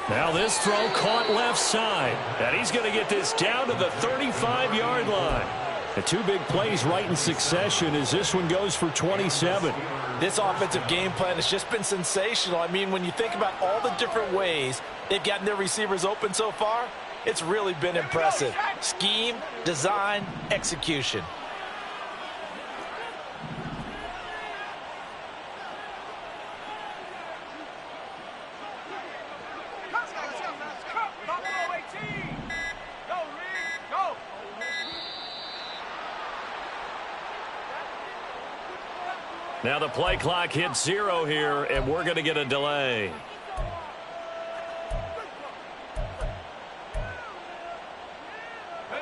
Now this throw caught left side, and he's going to get this down to the 35-yard line. The 2 big plays right in succession as this one goes for 27. This offensive game plan has just been sensational. I mean, when you think about all the different ways they've gotten their receivers open so far, it's really been impressive. Scheme, design, execution. Now the play clock hits 0 here, and we're going to get a delay.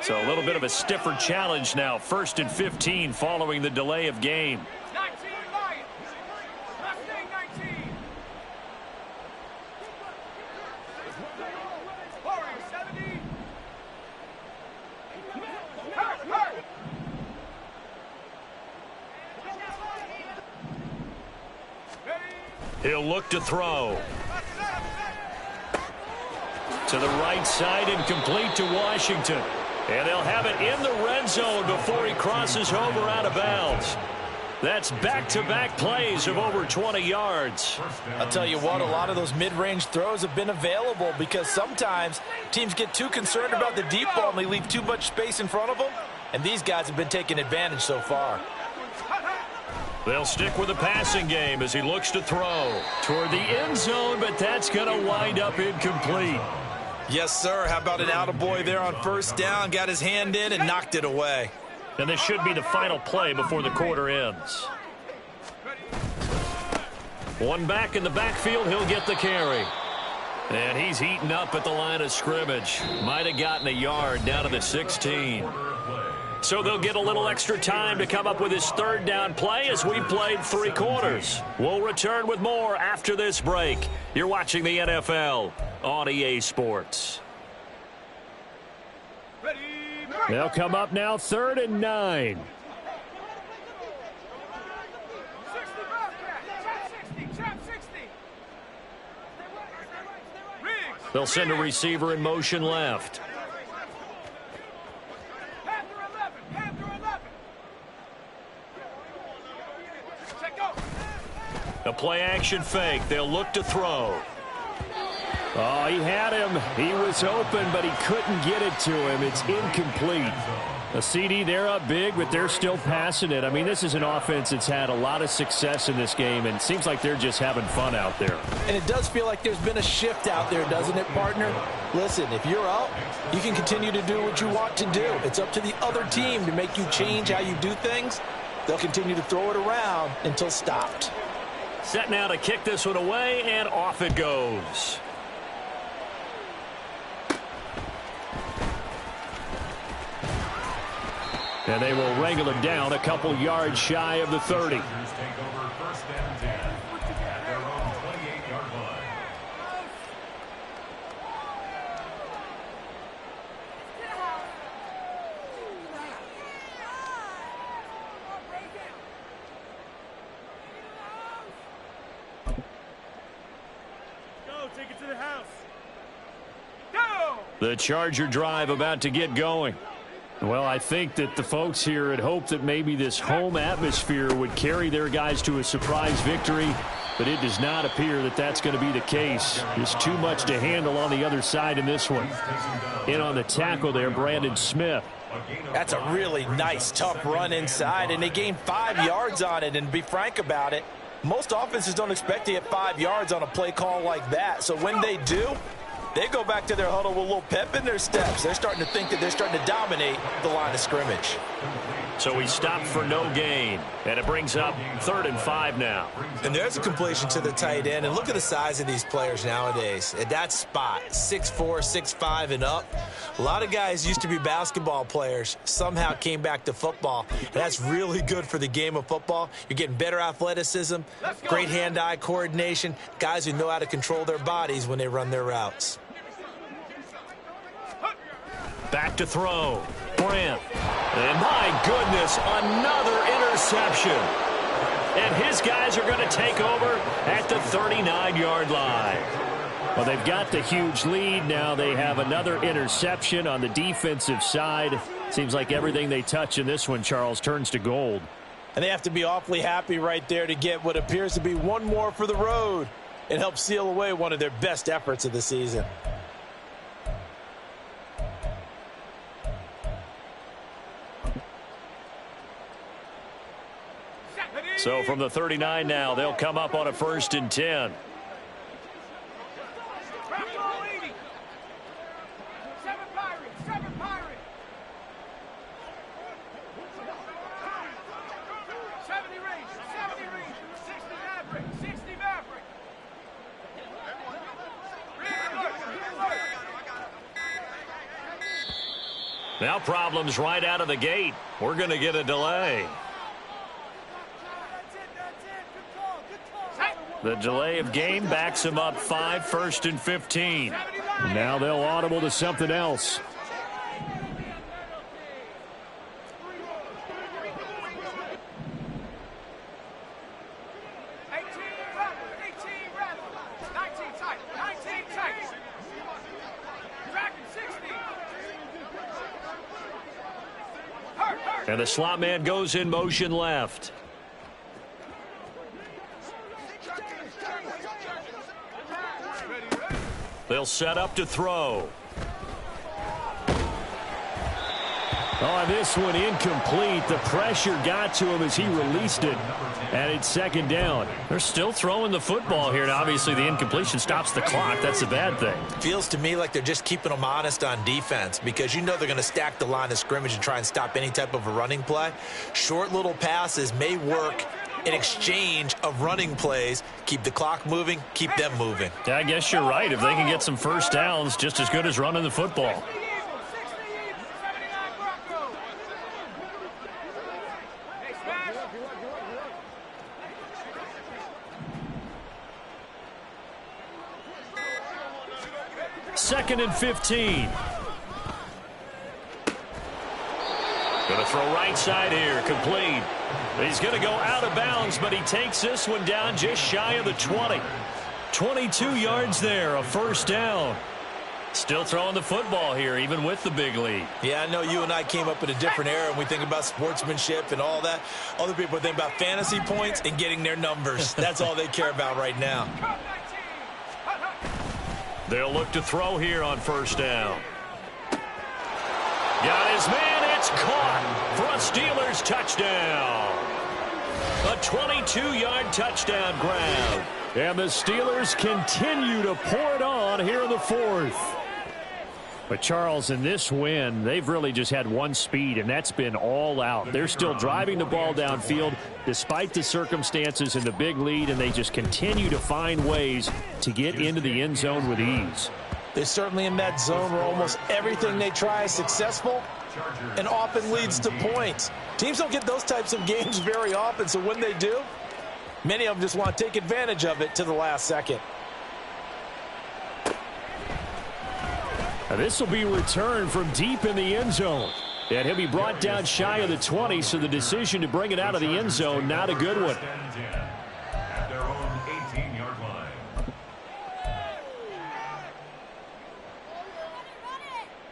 So a little bit of a stiffer challenge now. 1st and 15 following the delay of game. He'll look to throw. To the right side and complete to Washington. And they'll have it in the red zone before he crosses over out of bounds. That's back-to-back plays of over 20 yards. I'll tell you what, a lot of those mid-range throws have been available, because sometimes teams get too concerned about the deep ball and they leave too much space in front of them. And these guys have been taking advantage so far. They'll stick with the passing game as he looks to throw toward the end zone, but that's going to wind up incomplete. Yes, sir. How about an attaboy there on 1st down? Got his hand in and knocked it away. And this should be the final play before the quarter ends. One back in the backfield, he'll get the carry. And he's eaten up at the line of scrimmage. Might have gotten a yard down to the 16. So they'll get a little extra time to come up with his 3rd down play as we played 3 quarters. We'll return with more after this break. You're watching the NFL on EA Sports. Ready, go! They'll come up now 3rd and 9. They'll send a receiver in motion left. A play action fake. They'll look to throw. Oh, he had him. He was open, but he couldn't get it to him. It's incomplete. A CD, they're up big, but they're still passing it. I mean, this is an offense that's had a lot of success in this game, and it seems like they're just having fun out there. And it does feel like there's been a shift out there, doesn't it, partner? Listen, if you're up, you can continue to do what you want to do. It's up to the other team to make you change how you do things. They'll continue to throw it around until stopped. Set now to kick this one away, and off it goes. And they will wrangle him down a couple yards shy of the 30. Take it to the house. Go! The Charger drive about to get going. Well, I think that the folks here had hoped that maybe this home atmosphere would carry their guys to a surprise victory, but it does not appear that that's going to be the case. There's too much to handle on the other side in this one. In on the tackle there, Brandon Smith. That's a really nice, tough run inside, and they gained 5 yards on it. And to be frank about it, most offenses don't expect to get 5 yards on a play call like that. So when they do, they go back to their huddle with a little pep in their steps. They're starting to think that they're starting to dominate the line of scrimmage. So he stopped for no gain, and it brings up 3rd and 5 now. And there's a completion to the tight end. And look at the size of these players nowadays. At that spot, 6'4", 6'5", and up. A lot of guys used to be basketball players, somehow came back to football. And that's really good for the game of football. You're getting better athleticism, great hand-eye coordination, guys who know how to control their bodies when they run their routes. Back to throw. Brand. And my goodness, another interception. And his guys are going to take over at the 39-yard line. Well, they've got the huge lead. Now they have another interception on the defensive side. Seems like everything they touch in this one, Charles, turns to gold. And they have to be awfully happy right there to get what appears to be one more for the road. It helps seal away one of their best efforts of the season. So from the 39 now, they'll come up on a 1st and 10. Now problems right out of the gate. We're going to get a delay. The delay of game backs him up 5, 1st and 15. Now they'll audible to something else. And the slot man goes in motion left. They'll set up to throw. Oh, this one incomplete. The pressure got to him as he released it. And it's 2nd down. They're still throwing the football here. And obviously, the incompletion stops the clock. That's a bad thing. Feels to me like they're just keeping them honest on defense because you know they're going to stack the line of scrimmage and try and stop any type of a running play. Short little passes may work in exchange of running plays. Keep the clock moving, keep them moving. Yeah, I guess you're right. If they can get some first downs, just as good as running the football. Second and 15. Going to throw right side here, complete. He's going to go out of bounds, but he takes this one down just shy of the 20. 22 yards there, a first down. Still throwing the football here, even with the big lead. Yeah, I know you and I came up in a different era, and we think about sportsmanship and all that. Other people think about fantasy points and getting their numbers. That's all they care about right now. They'll look to throw here on first down. Got his man, it's caught for a Steelers touchdown. A 22-yard touchdown grab. And the Steelers continue to pour it on here in the fourth. But, Charles, in this win, they've really just had one speed, and that's been all out. They're still driving the ball downfield despite the circumstances and the big lead, and they just continue to find ways to get into the end zone with ease. They're certainly in that zone where almost everything they try is successful and often leads to points. Teams don't get those types of games very often, so when they do, many of them just want to take advantage of it to the last second. Now this will be returned from deep in the end zone. And he'll be brought down shy of the 20, so the decision to bring it out of the end zone, not a good one. At their own 18-yard line.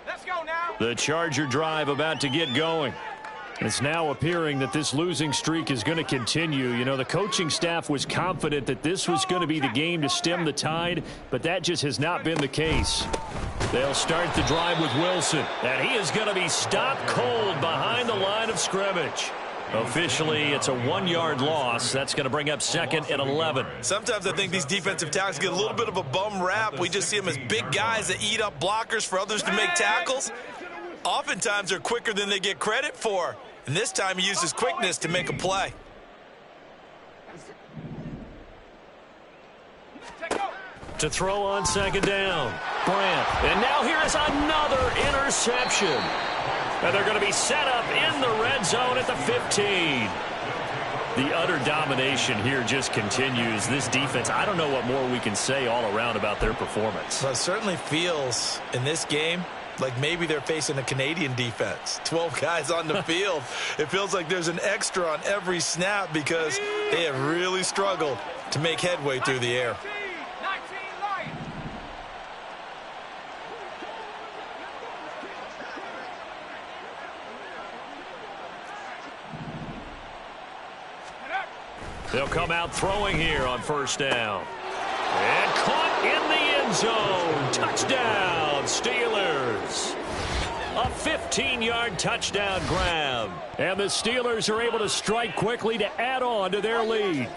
Let's go now. The Charger drive about to get going. It's now appearing that this losing streak is going to continue. You know, the coaching staff was confident that this was going to be the game to stem the tide, but that just has not been the case. They'll start the drive with Wilson, and he is going to be stopped cold behind the line of scrimmage. Officially, it's a 1-yard loss. That's going to bring up second and 11. Sometimes I think these defensive tackles get a little bit of a bum rap. We just see them as big guys that eat up blockers for others to make tackles. Oftentimes they're quicker than they get credit for. And this time he used his quickness to make a play. To throw on second down, Brandt. And now here is another interception. And they're going to be set up in the red zone at the 15. The utter domination here just continues. This defense, I don't know what more we can say all around about their performance. Well, it certainly feels in this game like maybe they're facing a Canadian defense. 12 guys on the field. It feels like there's an extra on every snap because they have really struggled to make headway through the air. They'll come out throwing here on first down. And caught in the end zone. Touchdown, Steelers. A 15-yard touchdown grab. And the Steelers are able to strike quickly to add on to their lead.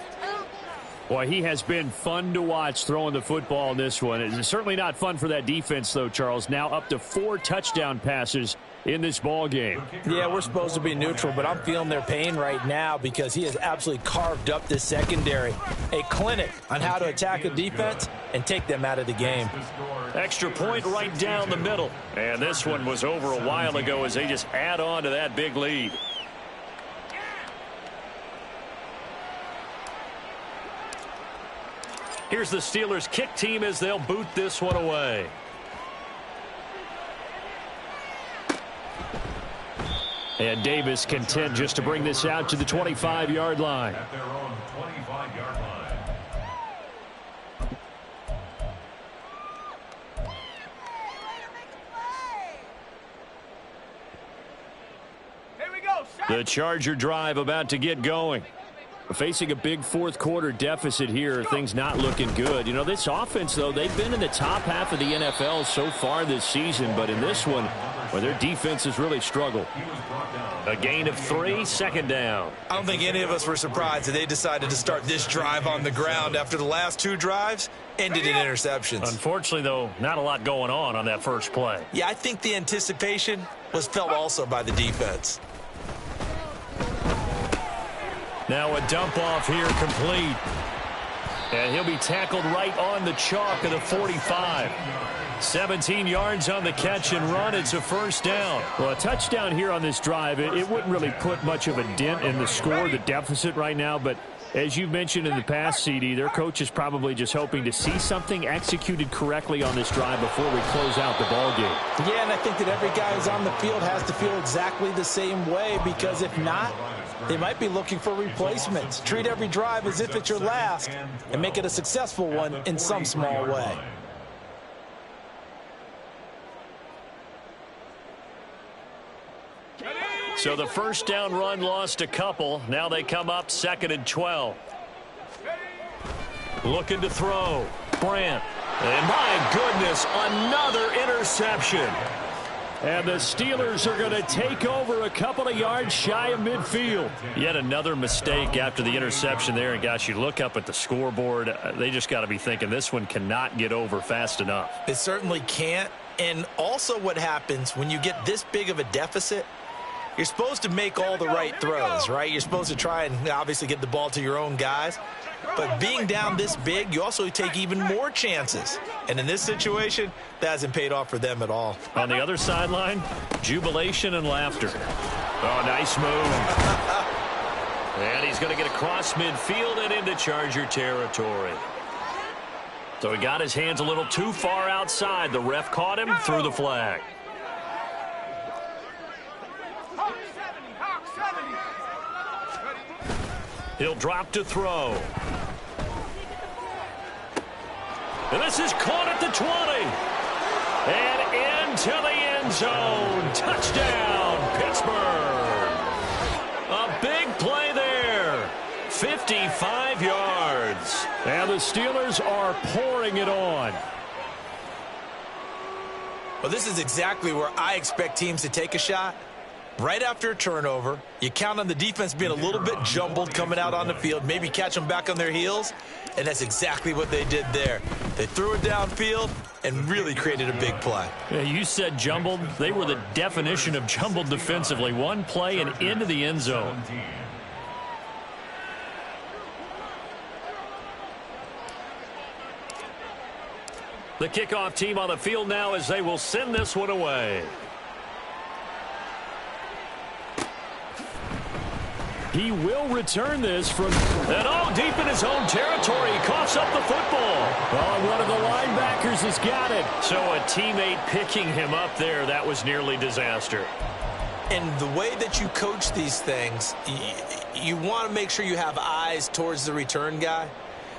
Boy, he has been fun to watch throwing the football in this one. It's certainly not fun for that defense, though, Charles. Now up to 4 touchdown passes in this ball game. Yeah, we're supposed to be neutral, but I'm feeling their pain right now because he has absolutely carved up this secondary. A clinic on how to attack a defense and take them out of the game. Extra point right down the middle. And this one was over a while ago as they just add on to that big lead. Here's the Steelers kick team as they'll boot this one away. And Davis content just to bring this out to the 25-yard line. At their own 25-yard line. Here we go. The Charger drive about to get going. Facing a big fourth-quarter deficit here, things not looking good. You know, this offense, though, they've been in the top half of the NFL so far this season, but in this one, where their defense has really struggled. A gain of 3, second down. I don't think any of us were surprised that they decided to start this drive on the ground after the last 2 drives ended in interceptions. Unfortunately, though, not a lot going on that first play. Yeah, I think the anticipation was felt also by the defense. Now a dump off here complete. And he'll be tackled right on the chalk of the 45. 17 yards on the catch and run. It's a first down. Well, a touchdown here on this drive, it wouldn't really put much of a dent in the score, the deficit right now, but As you've mentioned in the past, CD, their coach is probably just hoping to see something executed correctly on this drive before we close out the ball game. Yeah, and I think that every guy who's on the field has to feel exactly the same way, because if not, they might be looking for replacements. Treat every drive as if it's your last and make it a successful one in some small way. So the first down run lost a couple. Now they come up 2nd and 12. Looking to throw. Brandt. And my goodness, another interception. And the Steelers are going to take over a couple of yards shy of midfield. Yet another mistake after the interception there. And gosh, you look up at the scoreboard, they just got to be thinking this one cannot get over fast enough. It certainly can't. And also what happens when you get this big of a deficit, you're supposed to make all the right throws, right? You're supposed to try and obviously get the ball to your own guys. But being down this big, you also take even more chances. And in this situation, that hasn't paid off for them at all. On the other sideline, jubilation and laughter. Oh, nice move. And he's going to get across midfield and into Charger territory. So he got his hands a little too far outside. The ref caught him, threw the flag. He'll drop to throw. And this is caught at the 20. And into the end zone. Touchdown, Pittsburgh. A big play there. 55 yards. And the Steelers are pouring it on. Well, this is exactly where I expect teams to take a shot. Right after a turnover, you count on the defense being a little bit jumbled coming out on the field, maybe catch them back on their heels, and that's exactly what they did there. They threw it downfield and really created a big play. Yeah, you said jumbled. They were the definition of jumbled defensively. One play and into the end zone. The kickoff team on the field now as they will send this one away. He will return this from... And all deep in his own territory. He coughs up the football. Oh, one of the linebackers has got it. So a teammate picking him up there, that was nearly disaster. And the way that you coach these things, you want to make sure you have eyes towards the return guy,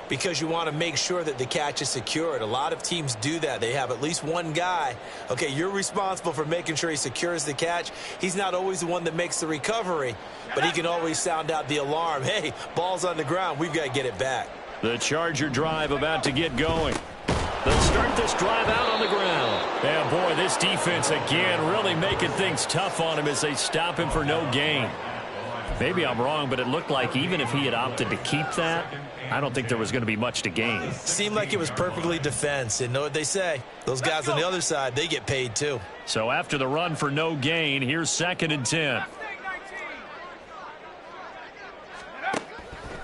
because you want to make sure that the catch is secured. A lot of teams do that. They have at least one guy. Okay, you're responsible for making sure he secures the catch. He's not always the one that makes the recovery, but he can always sound out the alarm. Hey, ball's on the ground. We've got to get it back. The Charger drive about to get going. They'll start this drive out on the ground. And boy, this defense again really making things tough on him as they stop him for no gain. Maybe I'm wrong, but it looked like even if he had opted to keep that, I don't think there was going to be much to gain. Seemed like it was perfectly defense. And know what they say? Those guys on the other side, they get paid too. So after the run for no gain, here's 2nd and 10.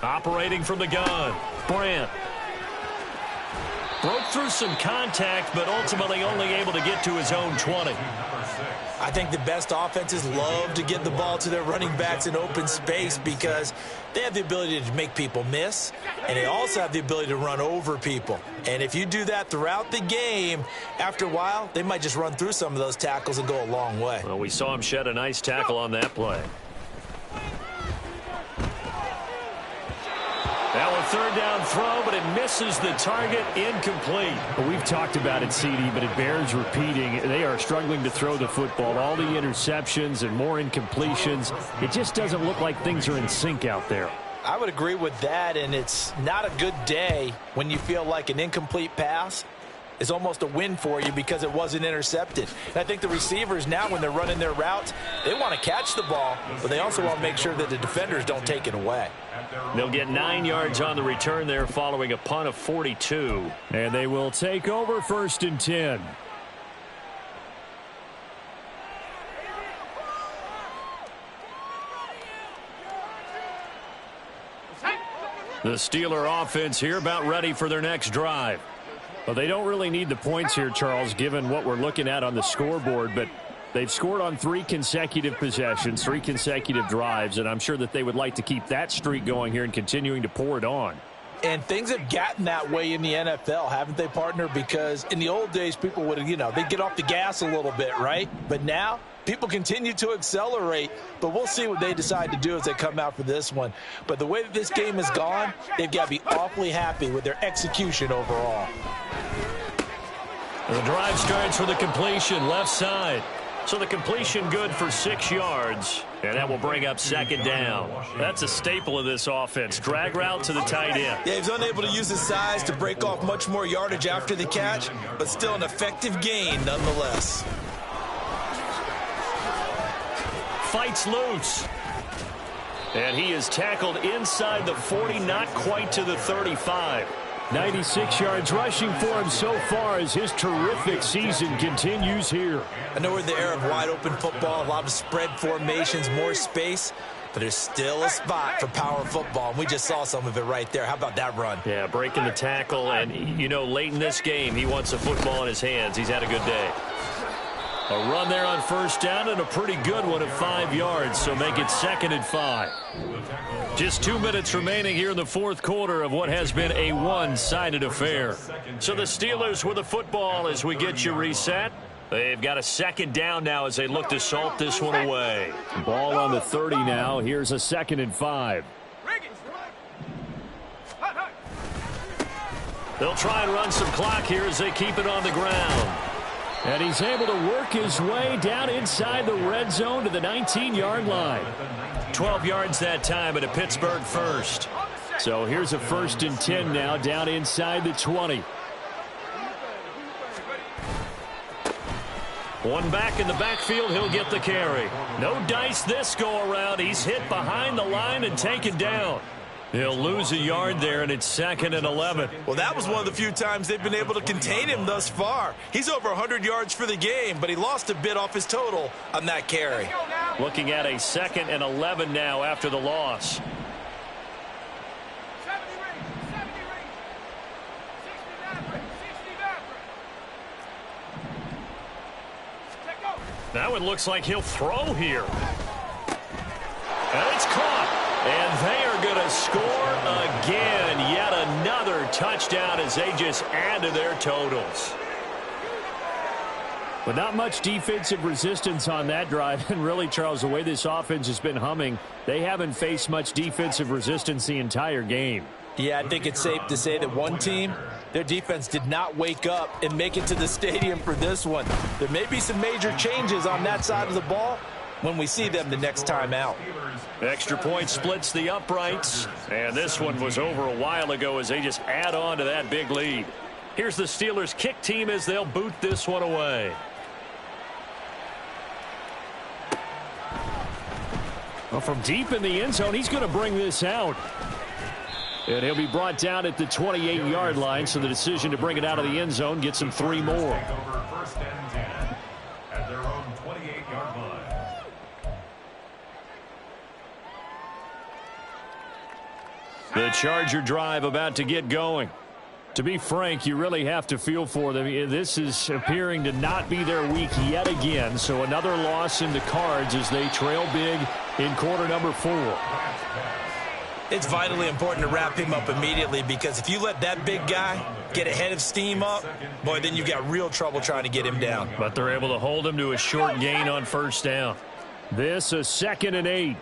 Operating from the gun, Brandt. Broke through some contact, but ultimately only able to get to his own 20. I think the best offenses love to get the ball to their running backs in open space because they have the ability to make people miss, and they also have the ability to run over people. And if you do that throughout the game, after a while, they might just run through some of those tackles and go a long way. Well, we saw him shed a nice tackle on that play. Now a 3rd down throw, but it misses the target, incomplete. Well, we've talked about it, CD, but it bears repeating. They are struggling to throw the football. All the interceptions and more incompletions. It just doesn't look like things are in sync out there. I would agree with that, and it's not a good day when you feel like an incomplete pass is almost a win for you because it wasn't intercepted. And I think the receivers now, when they're running their routes, they want to catch the ball, but they also want to make sure that the defenders don't take it away. They'll get 9 yards on the return there following a punt of 42. And they will take over 1st and 10. The Steeler offense here about ready for their next drive. Well, they don't really need the points here, Charles, given what we're looking at on the scoreboard, but They've scored on 3 consecutive possessions, 3 consecutive drives, and I'm sure that they would like to keep that streak going here and continuing to pour it on. And things have gotten that way in the NFL, haven't they, partner? Because in the old days, people would, they'd get off the gas a little bit, right? But now, people continue to accelerate, but we'll see what they decide to do as they come out for this one. But the way that this game has gone, they've got to be awfully happy with their execution overall. The drive starts with a completion left side. So the completion good for 6 yards, and that will bring up 2nd down. That's a staple of this offense. Drag route to the tight end. Yeah, he's unable to use his size to break off much more yardage after the catch, but still an effective gain nonetheless. Fights loose. And he is tackled inside the 40, not quite to the 35. 96 yards rushing for him so far as his terrific season continues here. I know we're in the era of wide-open football, a lot of spread formations, more space, but there's still a spot for power football, and we just saw some of it right there. How about that run? Yeah, breaking the tackle, and, late in this game, he wants the football in his hands. He's had a good day. A run there on 1st down, and a pretty good one at 5 yards, so make it 2nd and 5. Just 2 minutes remaining here in the 4th quarter of what has been a one-sided affair. So the Steelers with the football as we get you reset. They've got a 2nd down now as they look to salt this one away. Ball on the 30 now. Here's a 2nd and 5. They'll try and run some clock here as they keep it on the ground. And he's able to work his way down inside the red zone to the 19-yard line. 12 yards that time at a Pittsburgh first. So here's a 1st and 10 now down inside the 20. One back in the backfield, he'll get the carry. No dice this go around. He's hit behind the line and taken down. He'll lose a yard there, and it's 2nd and 11. Well, that was one of the few times they've been able to contain him thus far. He's over 100 yards for the game, but he lost a bit off his total on that carry. Looking at a 2nd and 11 now after the loss. Now it looks like he'll throw here. And it's caught. And they are going to score again. Yet another touchdown as they just add to their totals. But not much defensive resistance on that drive. And really, Charles, the way this offense has been humming, they haven't faced much defensive resistance the entire game. Yeah, I think it's safe to say that one team, their defense did not wake up and make it to the stadium for this one. There may be some major changes on that side of the ball when we see them the next time out. Extra point splits the uprights. And this one was over a while ago as they just add on to that big lead. Here's the Steelers kick team as they'll boot this one away. Well, from deep in the end zone, he's going to bring this out. And he'll be brought down at the 28-yard line, so the decision to bring it out of the end zone gets him 3 more. First and 10 at their own 28-yard line. The Charger drive about to get going. To be frank, you really have to feel for them. This is appearing to not be their week yet again. So another loss in the cards as they trail big in quarter number 4. It's vitally important to wrap him up immediately, because if you let that big guy get ahead of steam up, boy, then you've got real trouble trying to get him down. But they're able to hold him to a short gain on 1st down. This a 2nd and 8.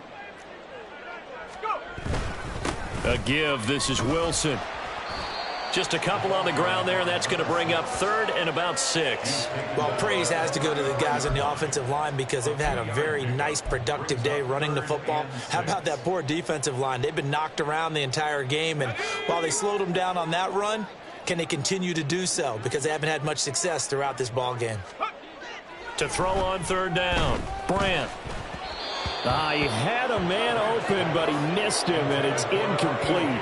A give. This is Wilson. Just a couple on the ground there, and that's going to bring up 3rd and about 6. Well, praise has to go to the guys on the offensive line because they've had a very nice, productive day running the football. How about that poor defensive line? They've been knocked around the entire game, and while they slowed them down on that run, can they continue to do so? Because they haven't had much success throughout this ball game. To throw on 3rd down, Brandt. He had a man open, but he missed him, and it's incomplete.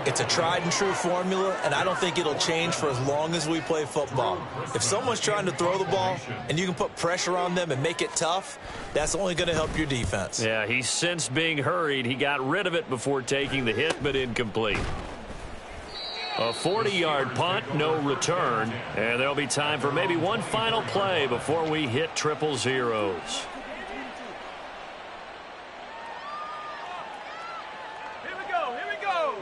It's a tried-and-true formula, and I don't think it'll change for as long as we play football. If someone's trying to throw the ball and you can put pressure on them and make it tough, that's only going to help your defense. Yeah, he sensed being hurried. He got rid of it before taking the hit, but incomplete. A 40-yard punt, no return. And there'll be time for maybe one final play before we hit triple zeros. Here we go. Here we go.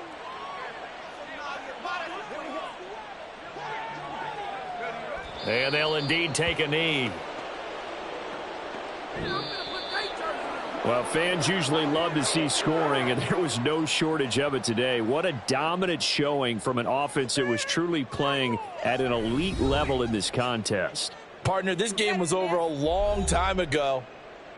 And they'll indeed take a knee. Well, fans usually love to see scoring, and there was no shortage of it today. What a dominant showing from an offense that was truly playing at an elite level in this contest. Partner, this game was over a long time ago,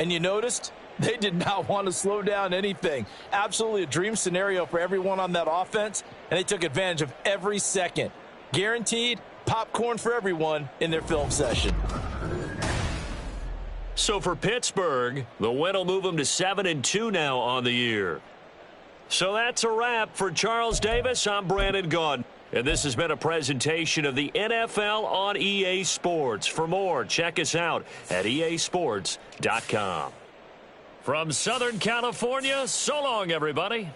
and you noticed they did not want to slow down anything. Absolutely a dream scenario for everyone on that offense, and they took advantage of every second. Guaranteed popcorn for everyone in their film session. So for Pittsburgh, the win will move them to 7-2 now on the year. So that's a wrap. For Charles Davis, I'm Brandon Gaudin. And this has been a presentation of the NFL on EA Sports. For more, check us out at easports.com. From Southern California, so long, everybody.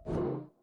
you.